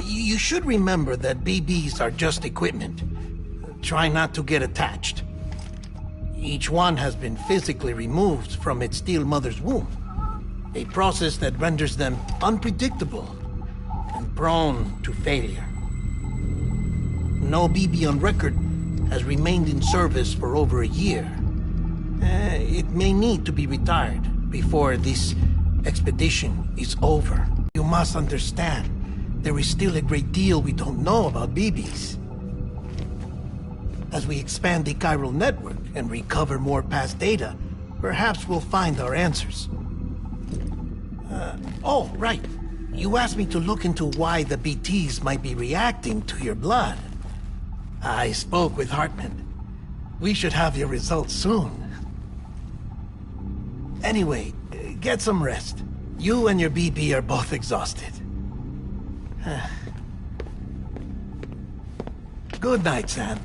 You should remember that BBs are just equipment. Try not to get attached. Each one has been physically removed from its still mother's womb. A process that renders them unpredictable and prone to failure. No BB on record has remained in service for over a year. It may need to be retired before this expedition is over. You must understand, there is still a great deal we don't know about BBs. As we expand the chiral network and recover more past data, perhaps we'll find our answers. Oh, right. You asked me to look into why the BTs might be reacting to your blood. I spoke with Hartman. We should have your results soon. Anyway, get some rest. You and your BB are both exhausted. Good night, Sam.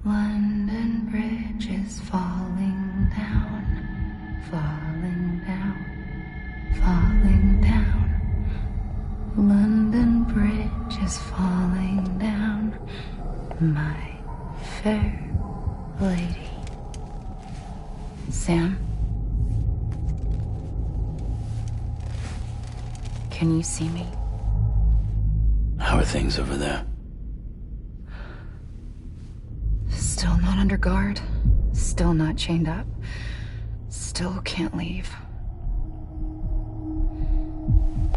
London Bridge is falling down, falling down, falling down. London Bridge is falling down, my fair lady. Sam? Can you see me? How are things over there? Still not under guard, still not chained up, still can't leave.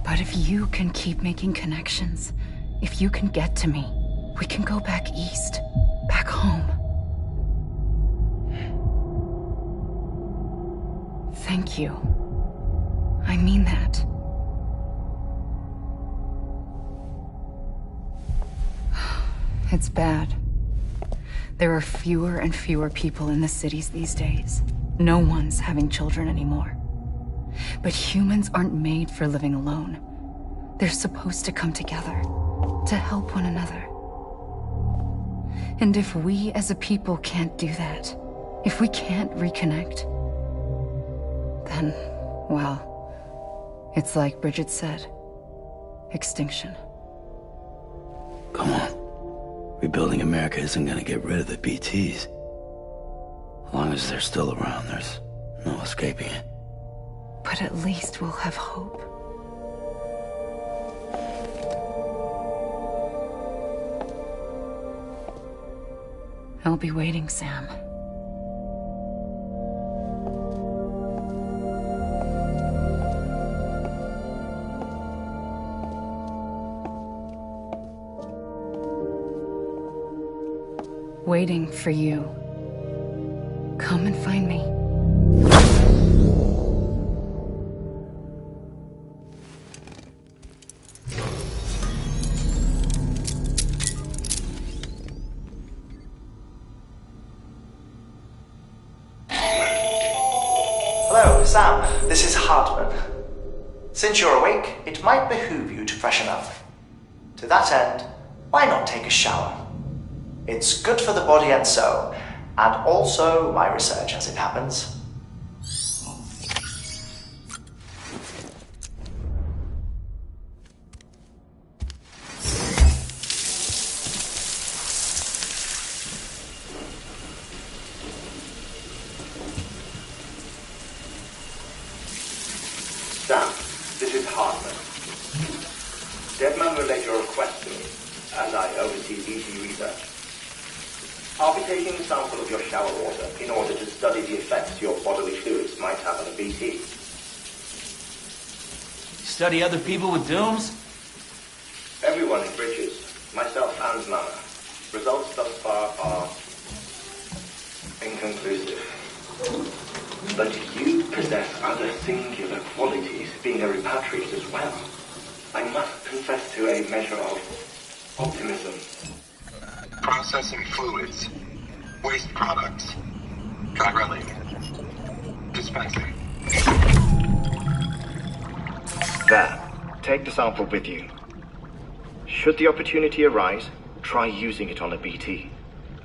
But if you can keep making connections, if you can get to me, we can go back east, back home. Thank you. I mean that. It's bad. There are fewer and fewer people in the cities these days. No one's having children anymore. But humans aren't made for living alone. They're supposed to come together, to help one another. And if we as a people can't do that, if we can't reconnect, then, well, it's like Bridget said, extinction. Come on. Rebuilding America isn't gonna get rid of the BTs. As long as they're still around, there's no escaping it. But at least we'll have hope. I'll be waiting, Sam. Waiting for you. Come and find me. Hello, Sam. This is Hartman. Since you're awake, it might behoove you to freshen up. To that end, why not take a shower? It's good for the body and soul, and also my research as it happens. Sam, this is Hartman. Deadman relayed your request to me, and I oversee BT research. I'll be taking a sample of your shower water in order to study the effects your bodily fluids might have on a BT. Study other people with dooms? Everyone in Bridges, myself and Mama. Results thus far are inconclusive. But you possess other singular qualities, being a repatriate as well. I must confess to a measure of optimism. Processing fluids. Waste products. Drilling. Dispensing. There. Take the sample with you. Should the opportunity arise, try using it on a BT.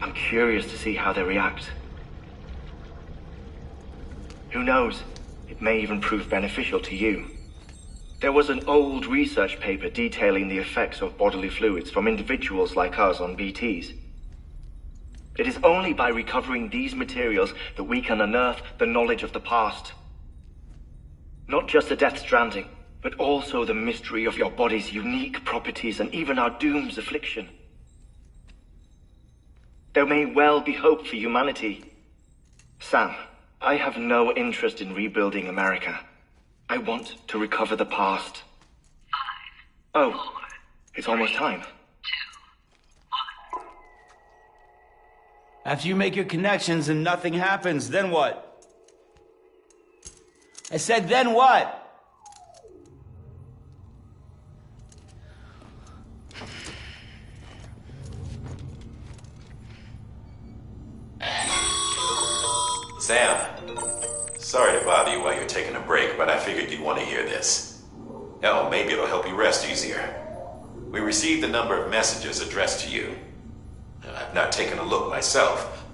I'm curious to see how they react. Who knows? It may even prove beneficial to you. There was an old research paper detailing the effects of bodily fluids from individuals like us on BTs. It is only by recovering these materials that we can unearth the knowledge of the past. Not just the Death Stranding, but also the mystery of your body's unique properties and even our doom's affliction. There may well be hope for humanity. Sam, I have no interest in rebuilding America. I want to recover the past. 5, 4, oh, it's almost time. 2, 1. After you make your connections and nothing happens, then what? I said, then what? Sam, sorry to bother you while you're taking a break, but I figured you'd want to hear this. Hell, maybe it'll help you rest easier. We received a number of messages addressed to you. I've not taken a look myself,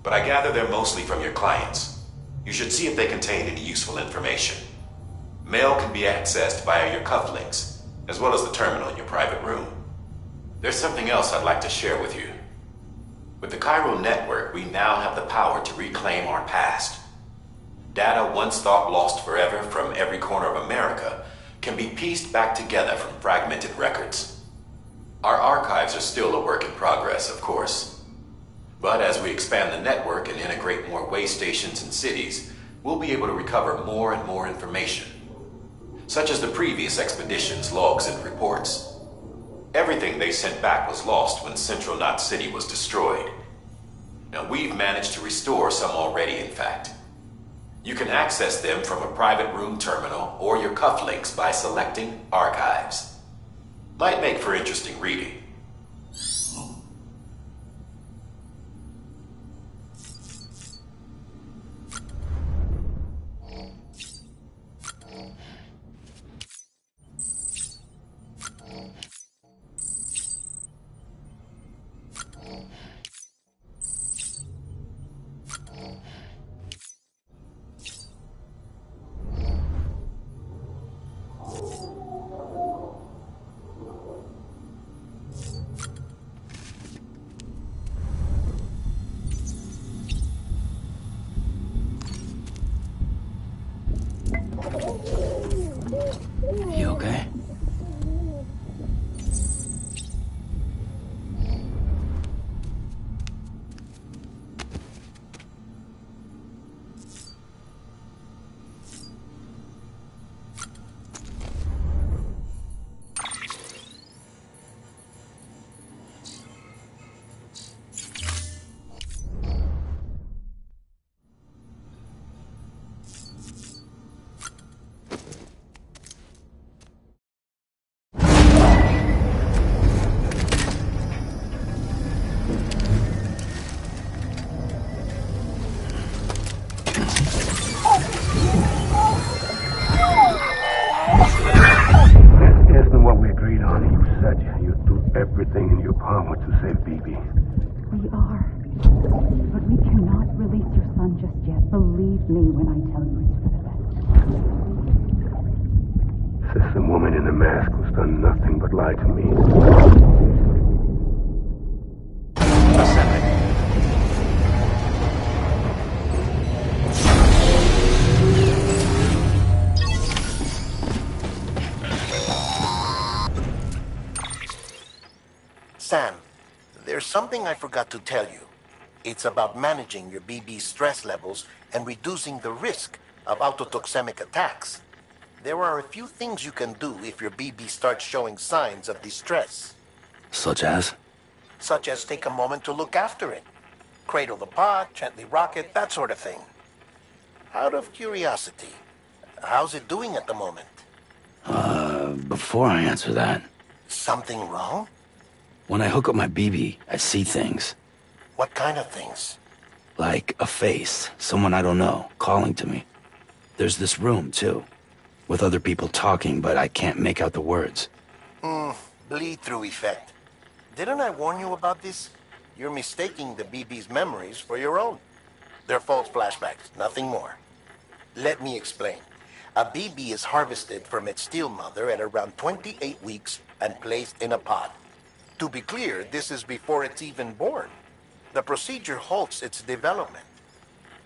but I gather they're mostly from your clients. You should see if they contain any useful information. Mail can be accessed via your cufflinks, as well as the terminal in your private room. There's something else I'd like to share with you. With the Chiral network, we now have the power to reclaim our past. Data once thought lost forever from every corner of America can be pieced back together from fragmented records. Our archives are still a work in progress, of course. But as we expand the network and integrate more way stations and cities, we'll be able to recover more and more information, such as the previous expedition's logs and reports. Everything they sent back was lost when Central Knot City was destroyed. Now, we've managed to restore some already, in fact. You can access them from a private room terminal or your cufflinks by selecting Archives. Might make for interesting reading. You okay? Everything in your power to save BB. We are. But we cannot release your son just yet. Believe me when I tell you it's for the best. System woman in the mask who's done nothing but lie to me. Sam, there's something I forgot to tell you. It's about managing your BB's stress levels and reducing the risk of autotoxemic attacks. There are a few things you can do if your BB starts showing signs of distress. Such as? Such as take a moment to look after it. Cradle the pod, gently rock it, that sort of thing. Out of curiosity, how's it doing at the moment? Before I answer that... Something wrong? When I hook up my BB, I see things. What kind of things? Like a face, someone I don't know, calling to me. There's this room, too, with other people talking, but I can't make out the words. Bleed-through effect. Didn't I warn you about this? You're mistaking the BB's memories for your own. They're false flashbacks, nothing more. Let me explain. A BB is harvested from its steel mother at around 28 weeks and placed in a pod. To be clear, this is before it's even born. The procedure halts its development.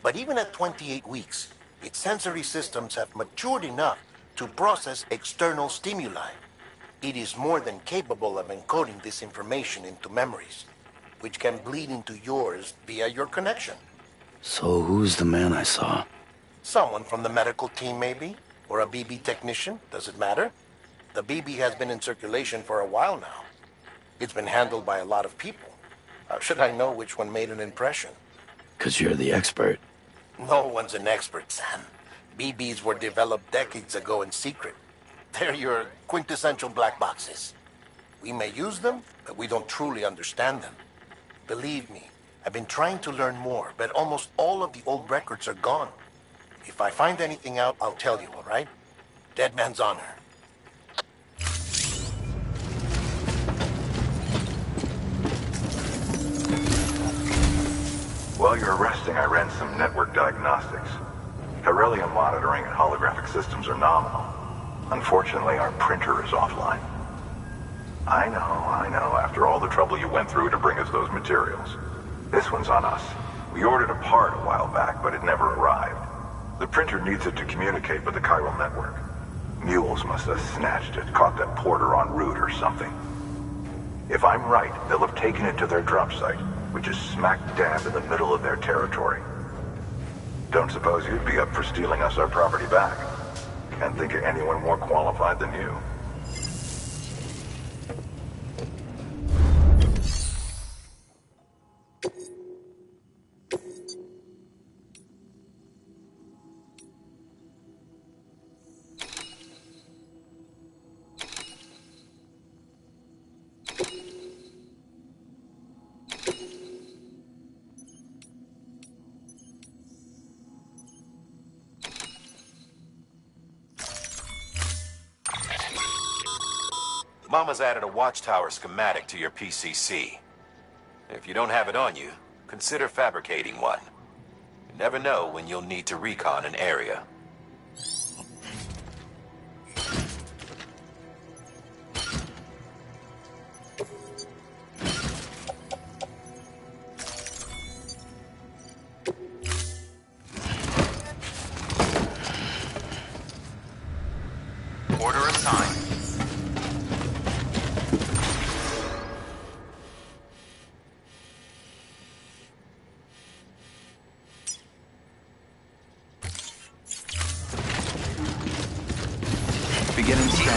But even at 28 weeks, its sensory systems have matured enough to process external stimuli. It is more than capable of encoding this information into memories, which can bleed into yours via your connection. So who's the man I saw? Someone from the medical team, maybe? Or a BB technician? Does it matter? The BB has been in circulation for a while now. It's been handled by a lot of people. How should I know which one made an impression? 'Cause you're the expert. No one's an expert, Sam. BBs were developed decades ago in secret. They're your quintessential black boxes. We may use them, but we don't truly understand them. Believe me, I've been trying to learn more, but almost all of the old records are gone. If I find anything out, I'll tell you, all right? Dead man's honor. While you're resting, I ran some network diagnostics. Beryllium monitoring and holographic systems are nominal. Unfortunately, our printer is offline. I know, after all the trouble you went through to bring us those materials. This one's on us. We ordered a part a while back, but it never arrived. The printer needs it to communicate with the chiral network. Mules must have snatched it, caught that porter en route or something. If I'm right, they'll have taken it to their drop site, which is smack dab in the middle of their territory. Don't suppose you'd be up for stealing us our property back? Can't think of anyone more qualified than you. Mama's added a watchtower schematic to your PCC. If you don't have it on you, consider fabricating one. You never know when you'll need to recon an area. Order assigned. Beginning scan.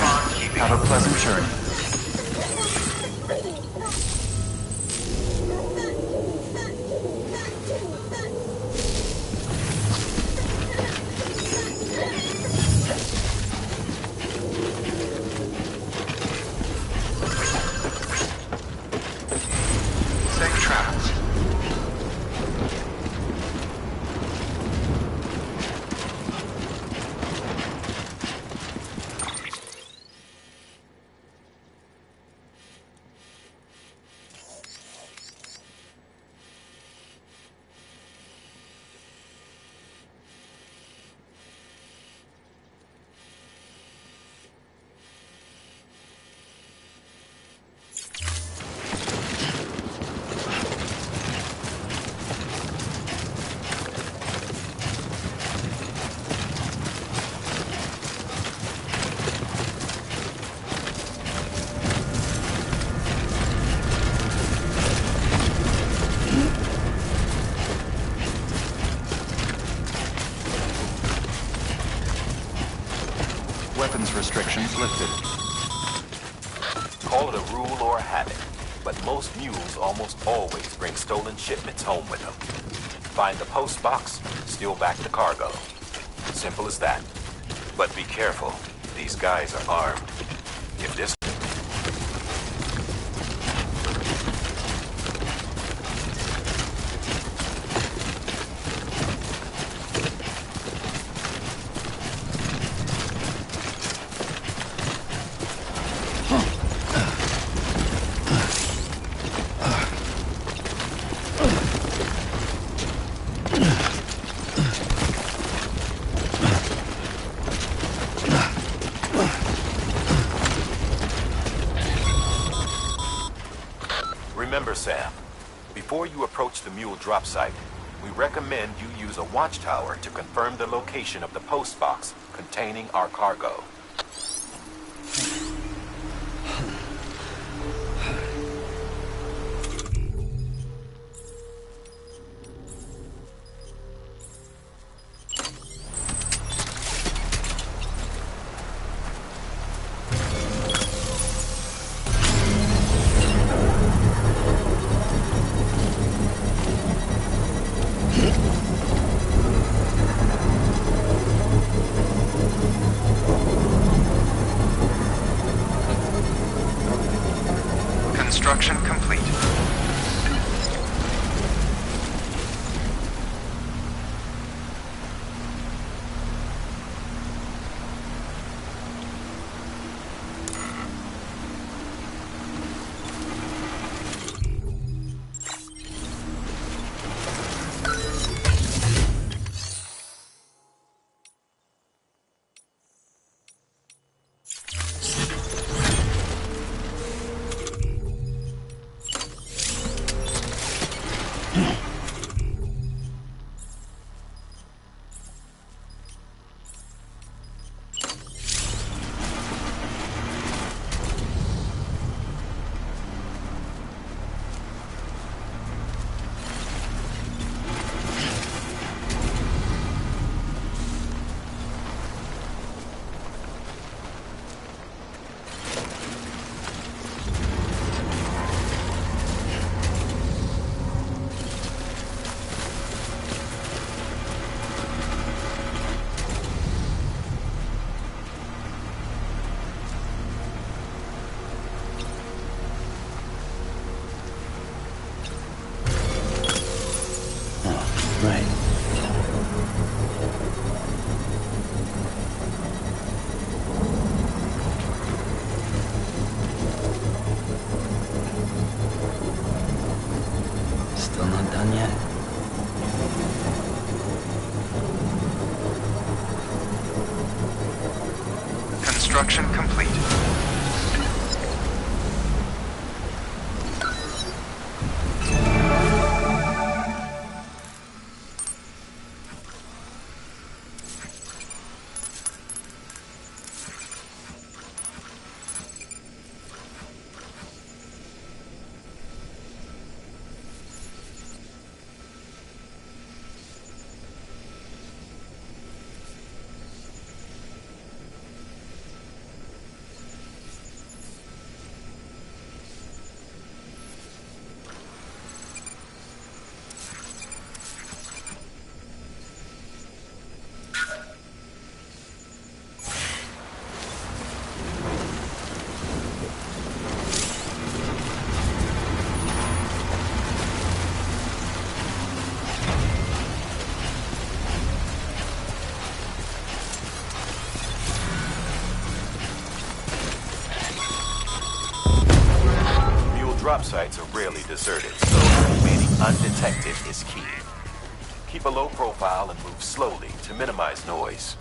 Have a pleasant journey. Safe travels. Weapons restrictions lifted. Call it a rule or a habit, but most mules almost always bring stolen shipments home with them. Find the post box, steal back the cargo. Simple as that. But be careful, these guys are armed. If this Remember, Sam, before you approach the mule drop site, we recommend you use a watchtower to confirm the location of the post box containing our cargo. Construction complete. Right. Still not done yet? Construction complete. drop sites are rarely deserted, so remaining undetected is key. Keep a low profile and move slowly to minimize noise.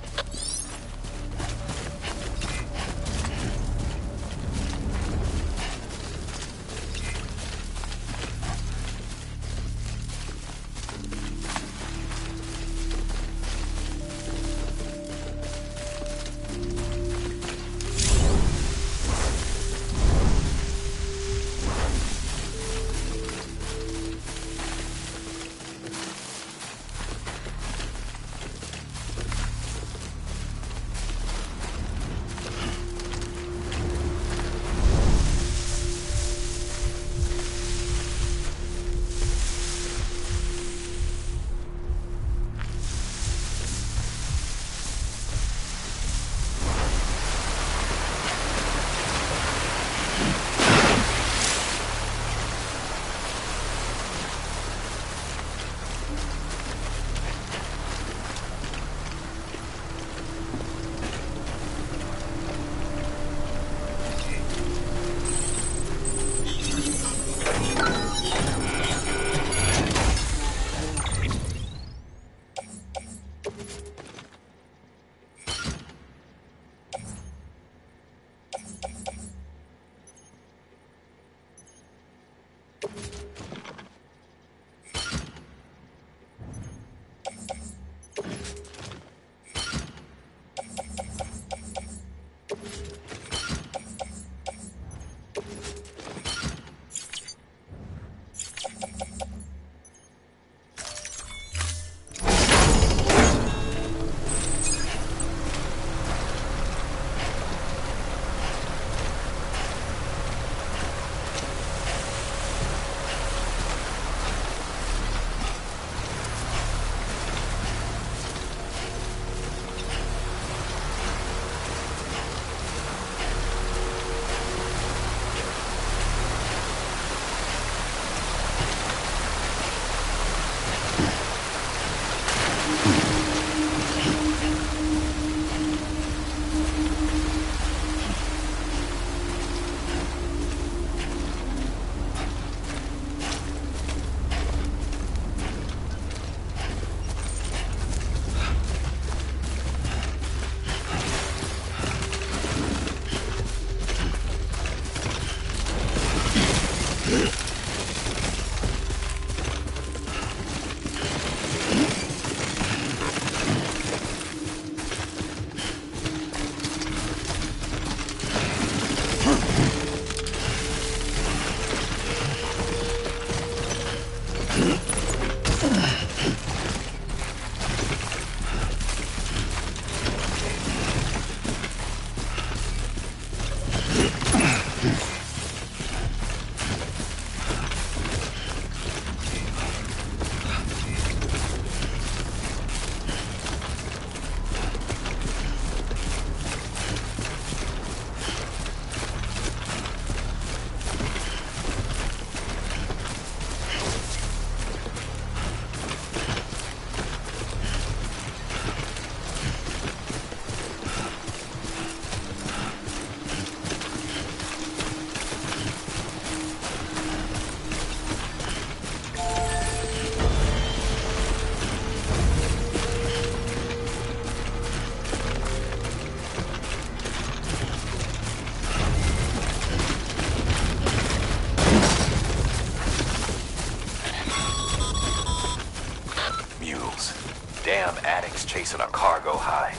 Chasing a cargo high.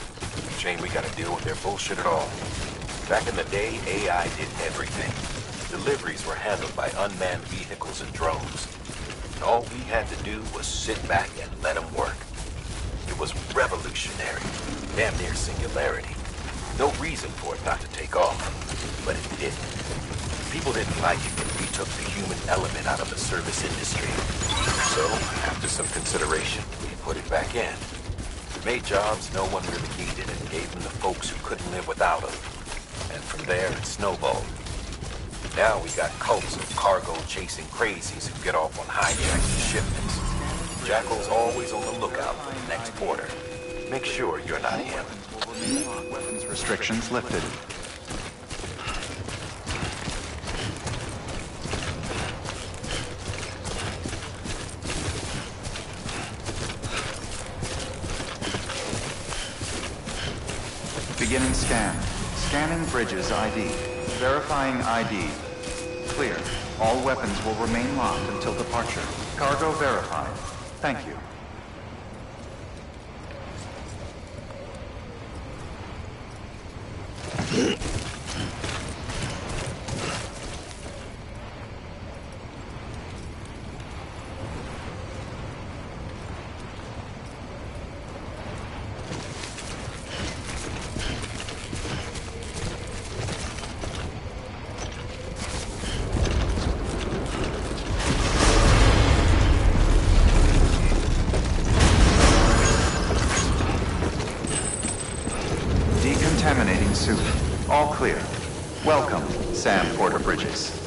Shame we gotta deal with their bullshit at all. Back in the day, AI did everything. Deliveries were handled by unmanned vehicles and drones. And all we had to do was sit back and let them work. It was revolutionary. Damn near singularity. No reason for it not to take off. But it didn't. People didn't like it when we took the human element out of the service industry. So, after some consideration, we put it back in. Made jobs no one really needed and gave them to folks who couldn't live without them. And from there, it snowballed. Now we got cults of cargo-chasing crazies who get off on hijacking shipments. Jackal's always on the lookout for the next order. Make sure you're not him. Weapons restrictions lifted. Beginning scan. Scanning bridges ID. Verifying ID. Clear. All weapons will remain locked until departure. Cargo verified. Thank you. Decontaminating suit. All clear. Welcome, Sam Porter Bridges.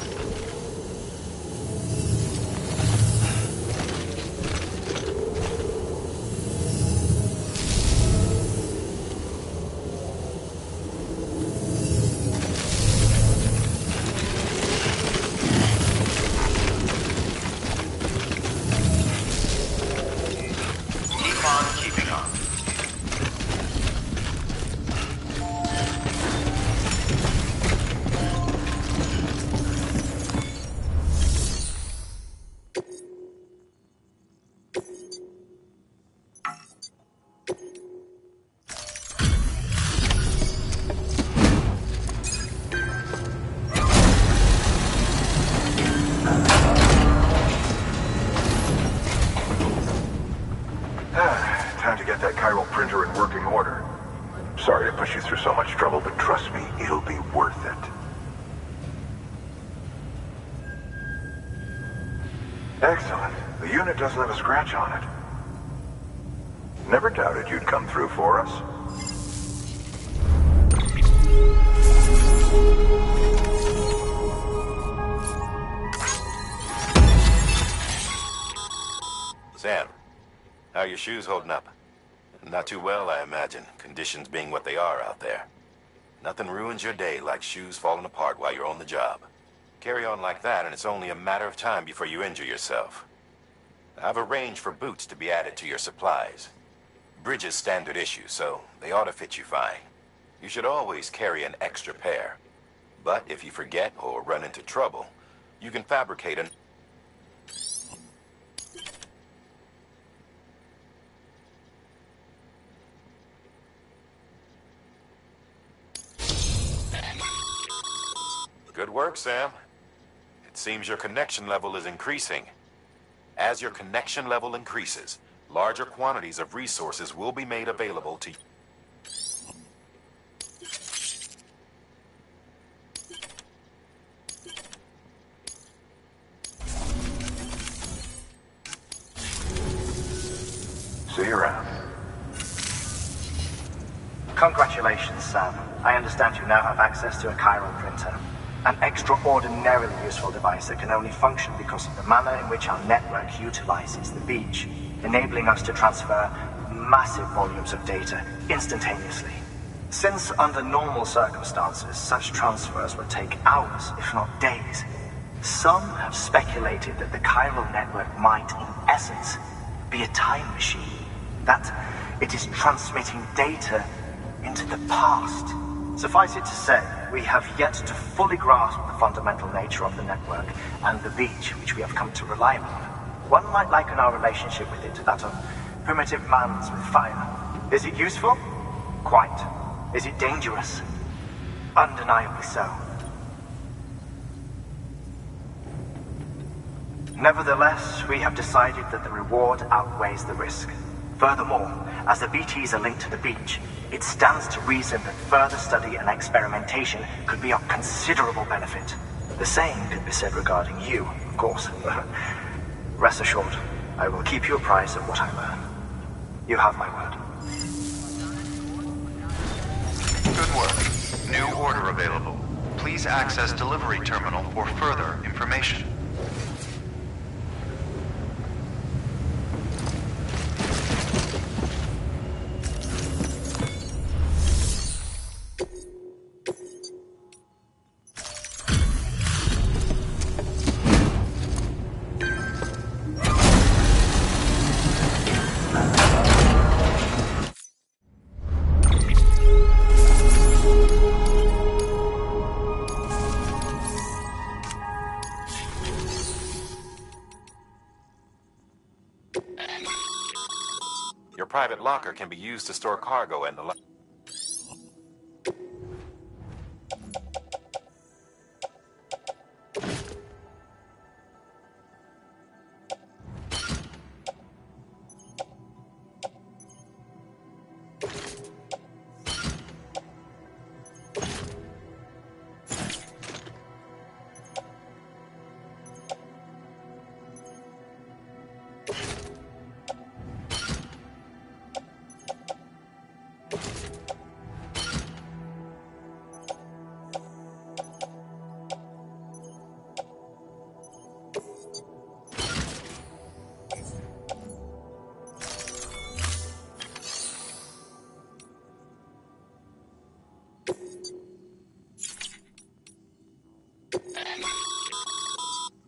Keep on keeping on. Time to get that chiral printer in working order. Sorry to push you through so much trouble, but trust me, it'll be worth it. Excellent. The unit doesn't have a scratch on it. Never doubted you'd come through for us. Sam, how are your shoes holding up? Not too well, I imagine, conditions being what they are out there. Nothing ruins your day like shoes falling apart while you're on the job. Carry on like that and it's only a matter of time before you injure yourself. I've arranged for boots to be added to your supplies. Bridges standard issue, so they ought to fit you fine. You should always carry an extra pair. But if you forget or run into trouble, you can fabricate an... Good work, Sam. It seems your connection level is increasing. As your connection level increases, larger quantities of resources will be made available to you. See you around. Congratulations, Sam. I understand you now have access to a chiral printer. An extraordinarily useful device that can only function because of the manner in which our network utilizes the beach, enabling us to transfer massive volumes of data instantaneously. Since under normal circumstances, such transfers would take hours, if not days, some have speculated that the chiral network might, in essence, be a time machine. That it is transmitting data into the past. Suffice it to say, we have yet to fully grasp the fundamental nature of the network and the beach which we have come to rely on. One might liken our relationship with it to that of primitive mans with fire. Is it useful? Quite. Is it dangerous? Undeniably so. Nevertheless, we have decided that the reward outweighs the risk. Furthermore, as the BTs are linked to the beach, it stands to reason that further study and experimentation could be of considerable benefit. The same could be said regarding you, of course. Rest assured, I will keep you apprised of what I learn. You have my word. Good work. New order available. Please access delivery terminal for further information. private locker can be used to store cargo and the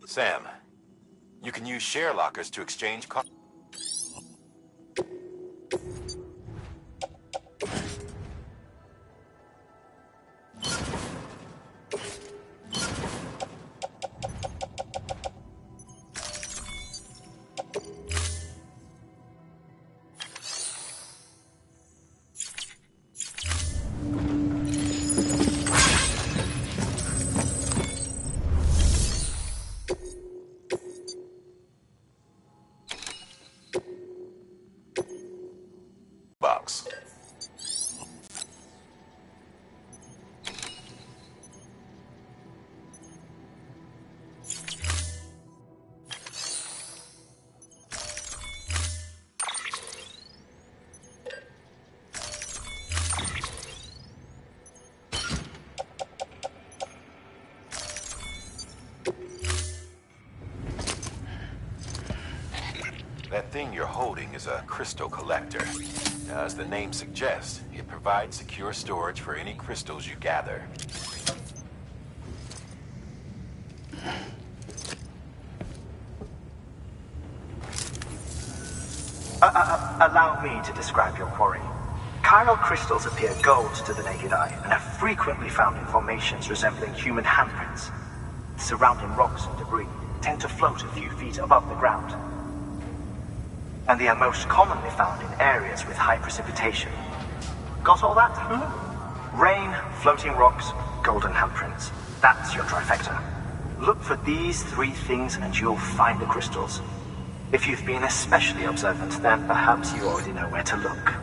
Sam, you can use share lockers to exchange cargo. Box. That thing you're holding is a crystal collector. Now, as the name suggests, it provides secure storage for any crystals you gather. Allow me to describe your quarry. Chiral crystals appear gold to the naked eye and are frequently found in formations resembling human handprints. Surrounding rocks and debris tend to float a few feet above the ground. And they are most commonly found in areas with high precipitation. Got all that? Rain, floating rocks, golden handprints. That's your trifecta. Look for these three things and you'll find the crystals. If you've been especially observant, then perhaps you already know where to look.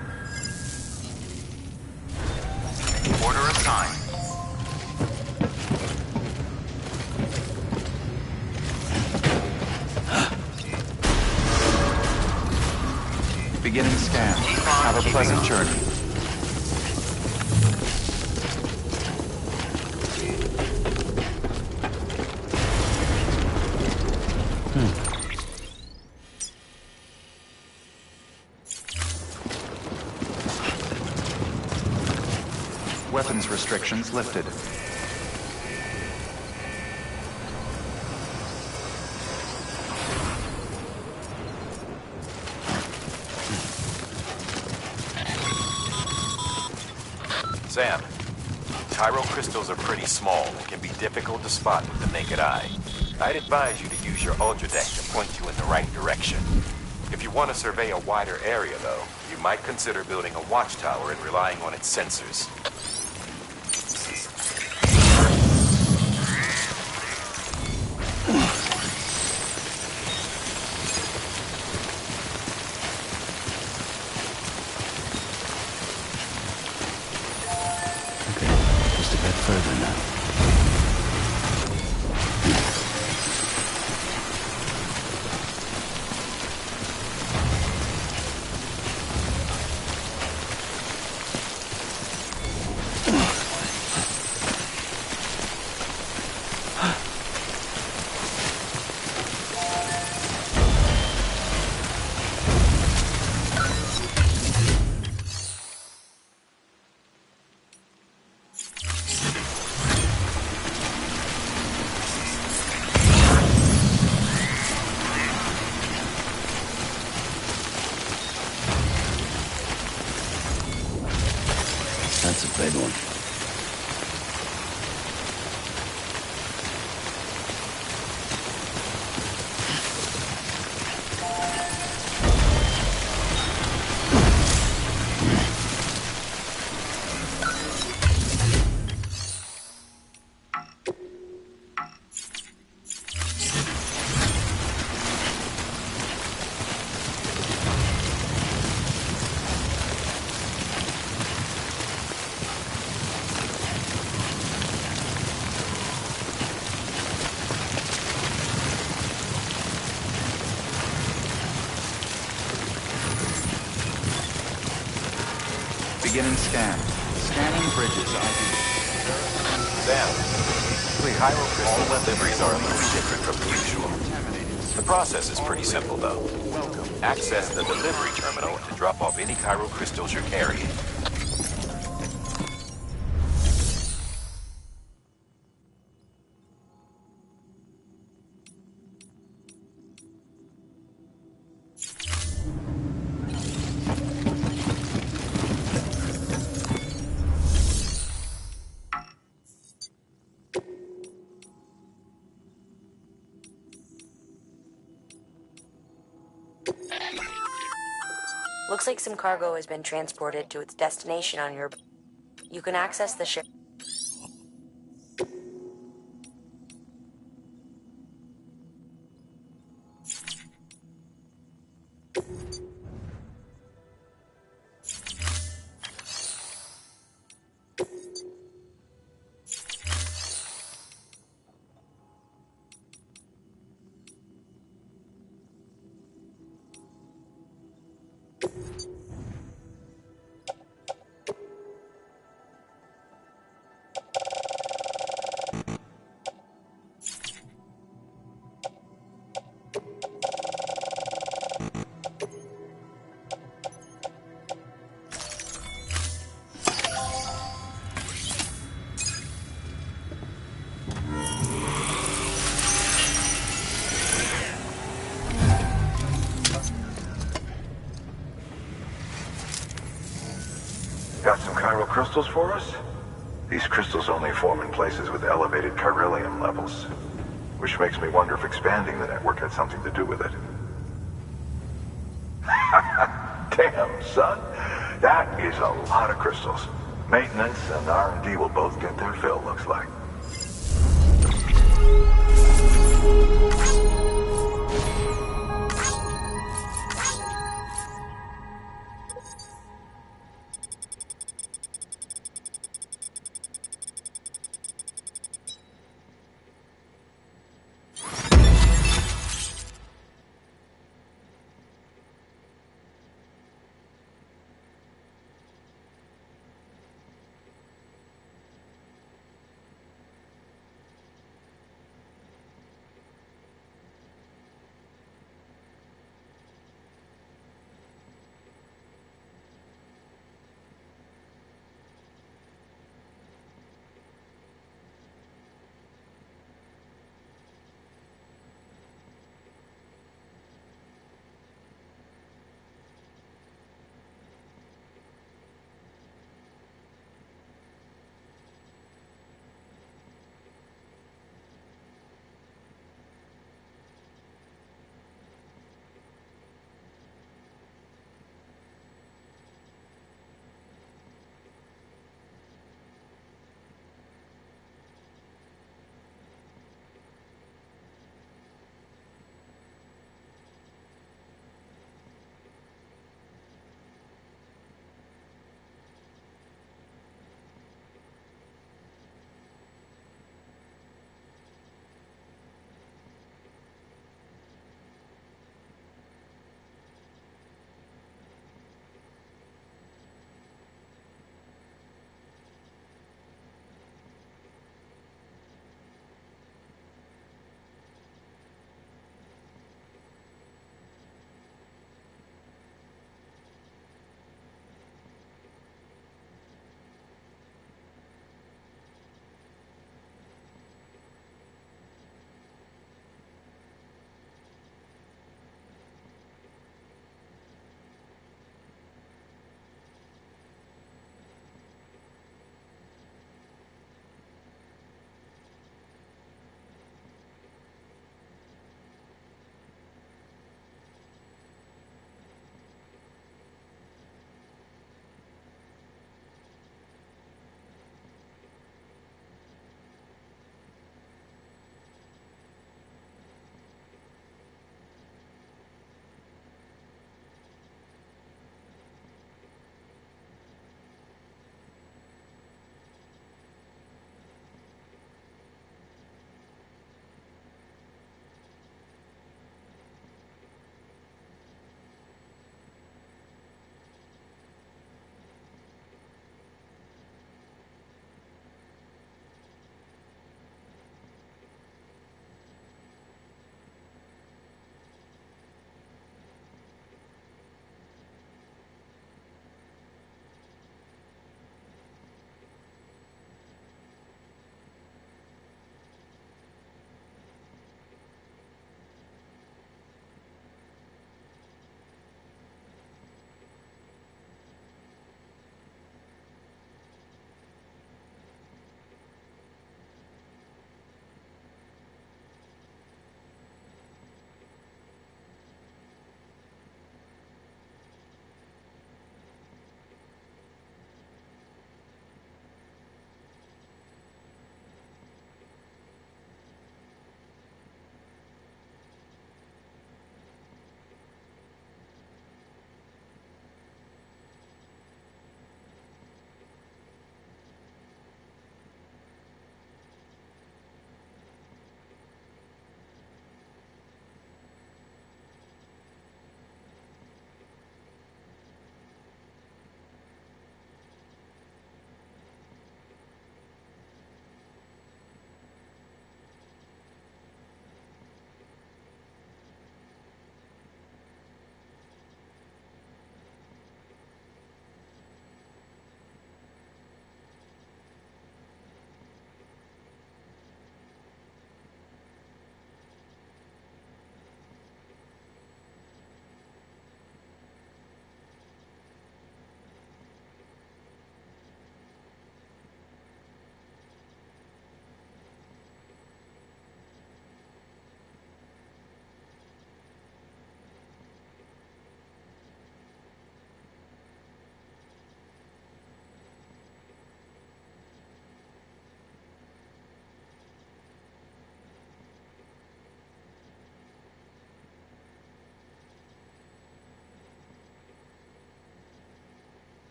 Order assigned. Beginning scan. Have a pleasant journey. Weapons restrictions lifted. Sam, chiral crystals are pretty small and can be difficult to spot with the naked eye. I'd advise you to use your ultra deck to point you in the right direction. If you want to survey a wider area, though, you might consider building a watchtower and relying on its sensors. Just a bit further now. Beginning scan. Scanning bridges ID. Sam, Cairo crystal deliveries are a little different from the usual. The process is pretty simple, though. Access the delivery terminal to drop off any Cairo crystals you're carrying. Looks like some cargo has been transported to its destination on your... You can access the ship. Got some Cairo crystals for us? These crystals only form in places with elevated chiralium levels, which makes me wonder if expanding the network had something to do with it. Damn, son. That is a lot of crystals. Maintenance and R&D will both get their fill, looks like.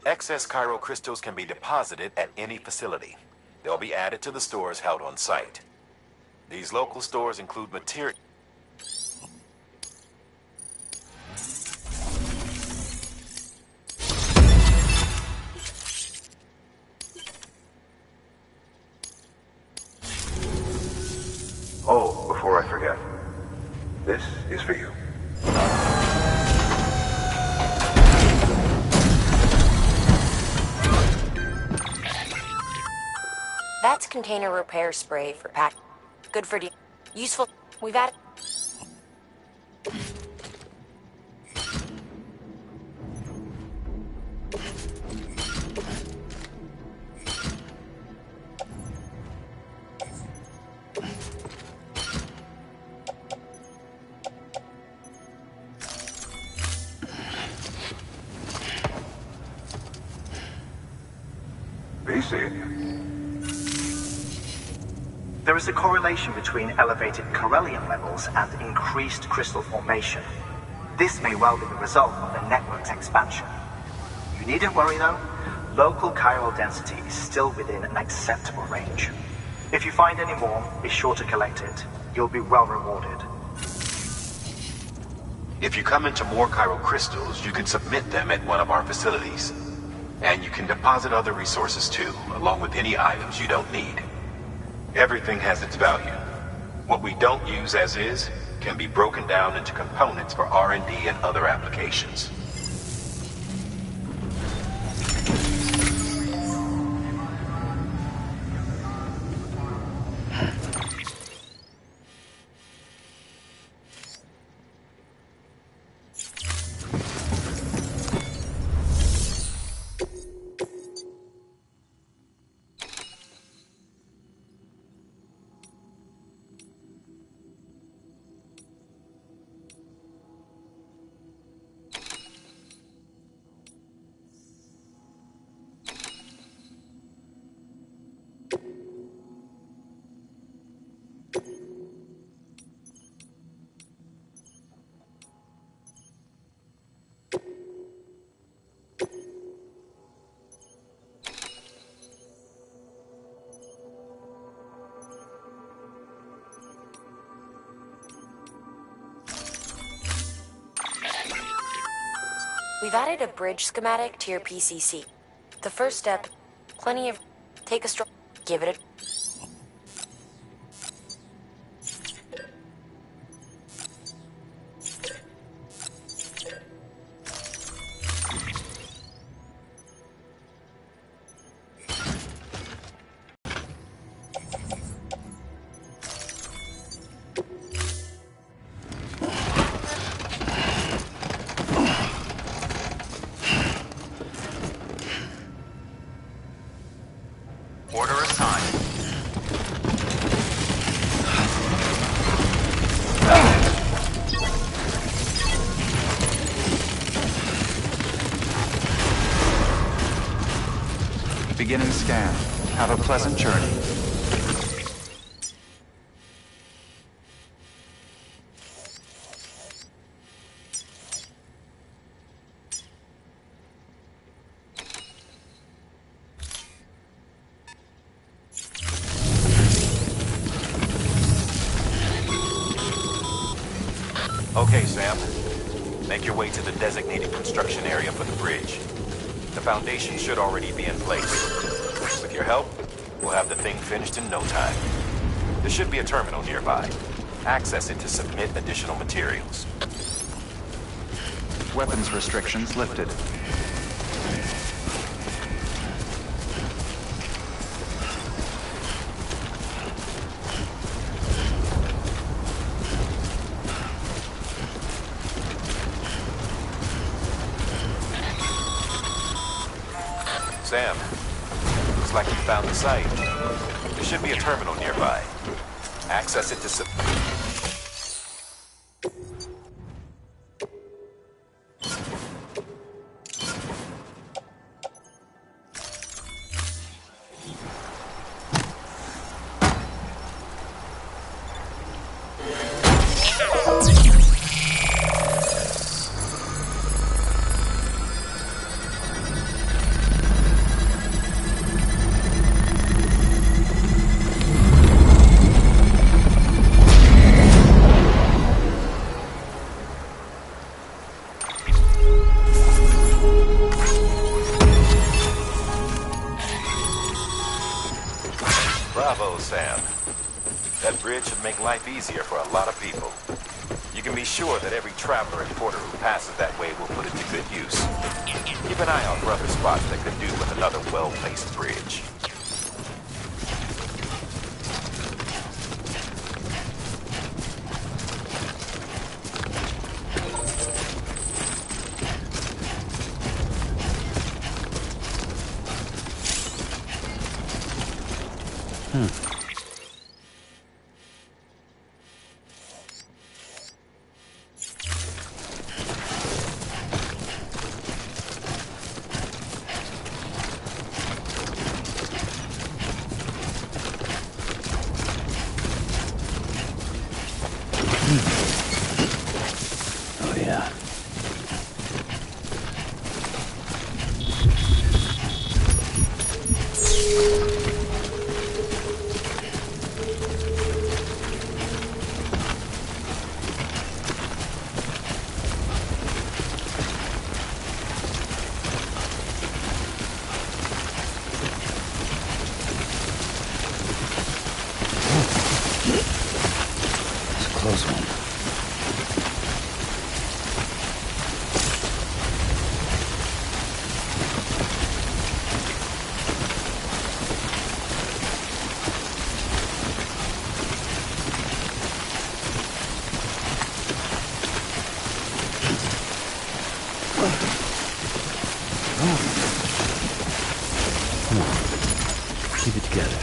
Excess Chiral crystals can be deposited at any facility. They'll be added to the stores held on site. These local stores include material... Oh, before I forget, this is for you. That's container repair spray for pack. Good for useful. We've added. There is a correlation between elevated Corellium levels and increased crystal formation. This may well be the result of the network's expansion. You needn't worry though, local chiral density is still within an acceptable range. If you find any more, be sure to collect it. You'll be well rewarded. If you come into more chiral crystals, you can submit them at one of our facilities. And you can deposit other resources too, along with any items you don't need. Everything has its value. What we don't use as is can be broken down into components for R&D and other applications. We've added a bridge schematic to your PCC. The first step, plenty of... Take a stroll. Give it a... Order assigned. Beginning scan. Have a pleasant journey. Okay, Sam. Make your way to the designated construction area for the bridge. The foundation should already be in place. With your help, we'll have the thing finished in no time. There should be a terminal nearby. Access it to submit additional materials. Weapons restrictions lifted. Sam, looks like you found the site. There should be a terminal nearby. Access it to Bravo, Sam. That bridge should make life easier for a lot of people. You can be sure that every traveler and porter who passes that way will put it to good use. Keep an eye out for other spots that could do with another well-placed bridge. Oh, yeah. It's a close one. Come on. Keep it together.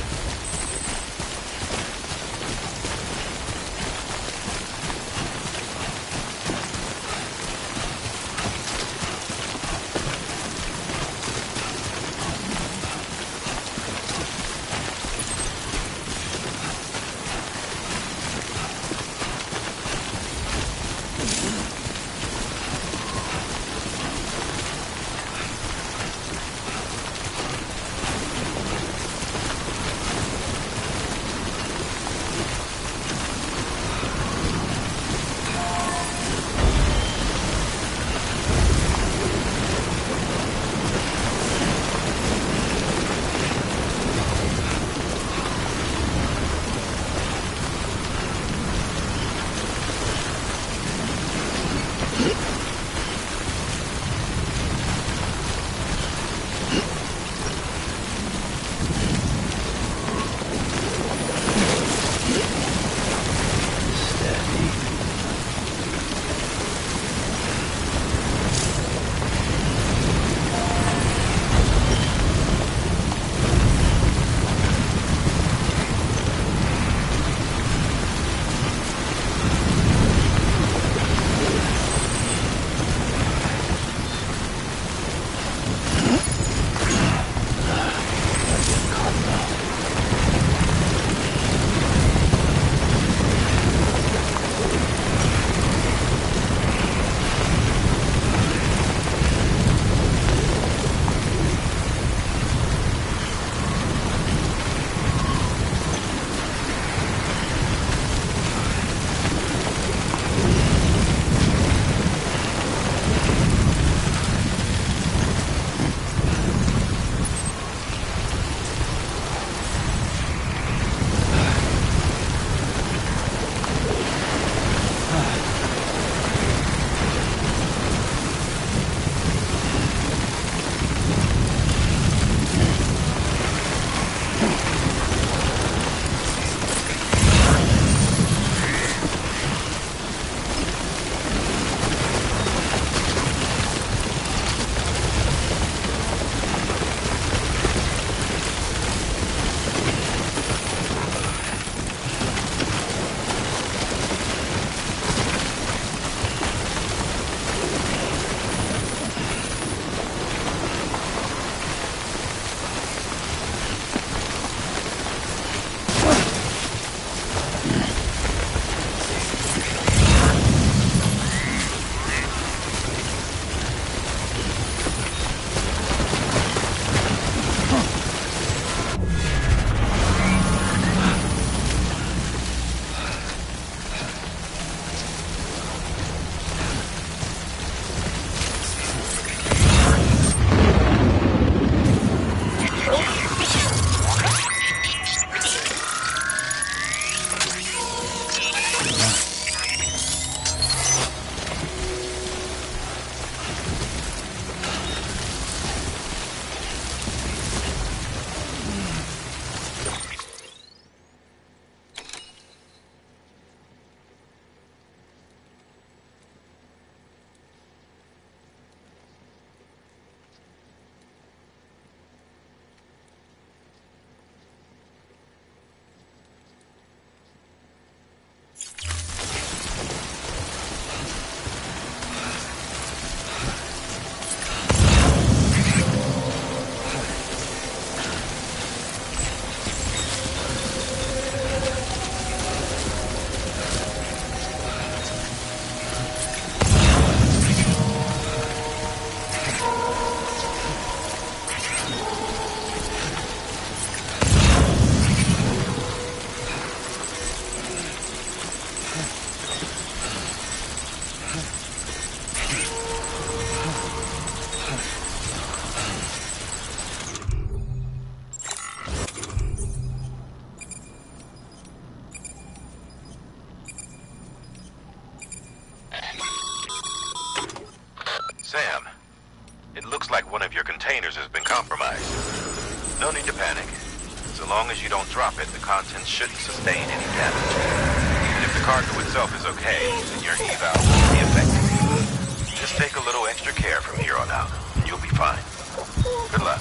containers has been compromised. No need to panic. So long as you don't drop it, the contents shouldn't sustain any damage. And if the cargo itself is okay, then your eval won't be affected. Just take a little extra care from here on out, and you'll be fine. Good luck.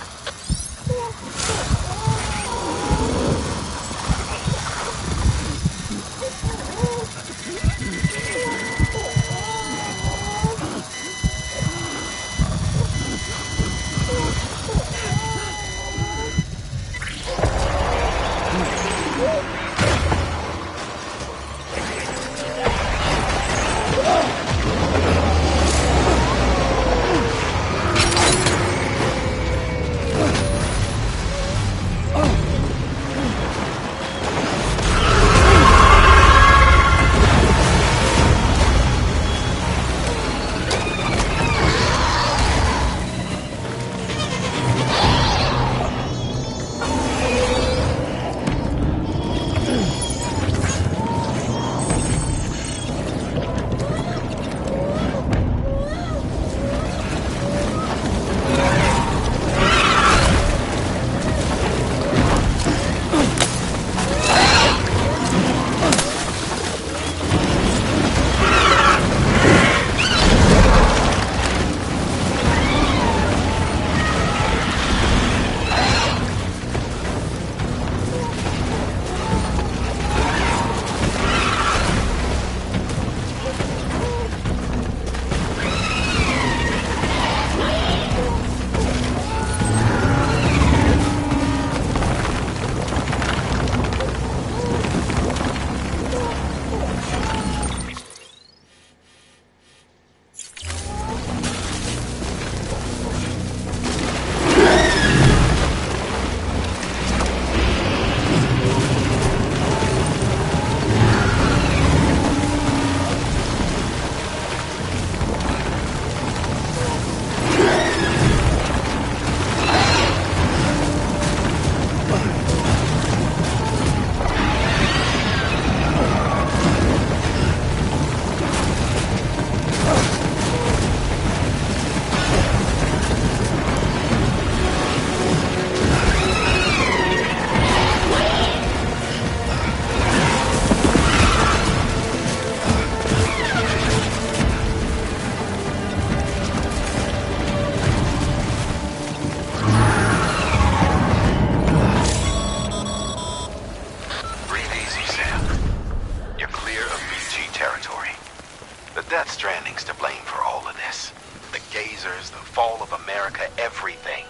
Stranding's to blame for all of this. The gazers, the fall of America, everything.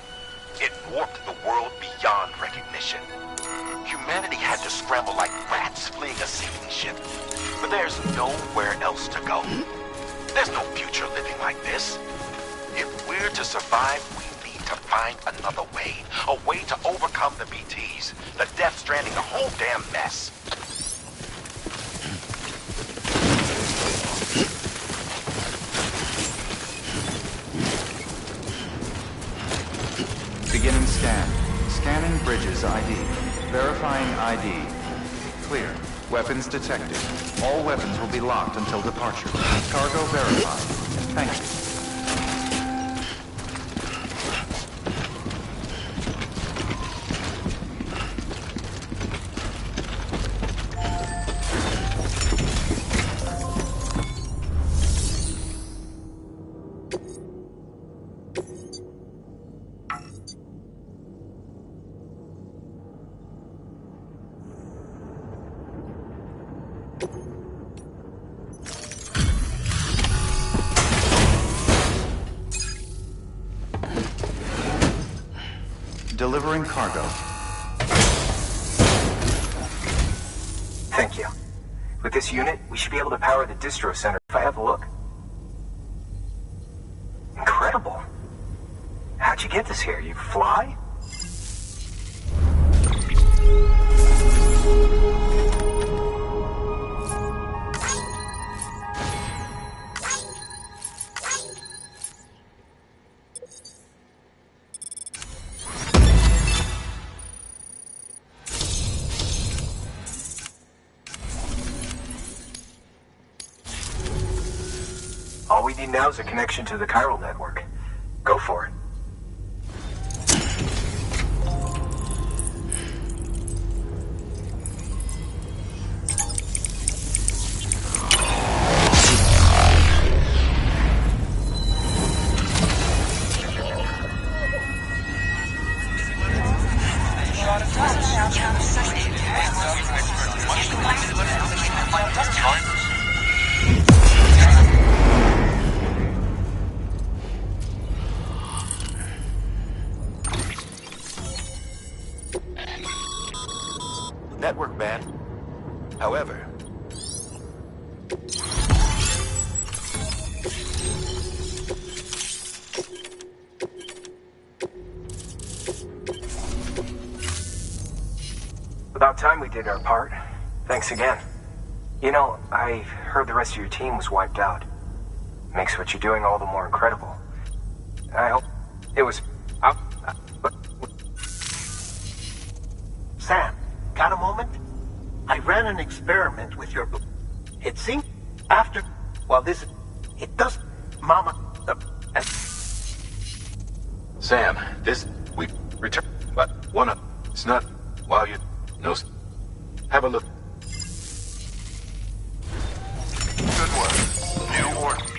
It warped the world beyond recognition. Humanity had to scramble like rats fleeing a sinking ship. But there's nowhere else to go. There's no future living like this. If we're to survive, we need to find another way. A way to overcome the BTs, the Death Stranding, the whole damn mess. Beginning scan. Scanning bridges ID. Verifying ID. Clear. Weapons detected. All weapons will be locked until departure. Cargo verified. Thank you. Delivering cargo. Thank you. With this unit, we should be able to power the distro center if I have a look. Incredible. How'd you get this here? You fly? All we need now is a connection to the chiral network. Go for it. man. However, about time we did our part. Thanks again. You know, I heard the rest of your team was wiped out. Makes what you're doing all the more incredible. I hope it was... Sam, got a moment? I ran an experiment with your... It seemed after... Well, this... It does... Mama... and... Sam, this... We return... But one of... It's not... While you... No... Have a look. Good work. New order.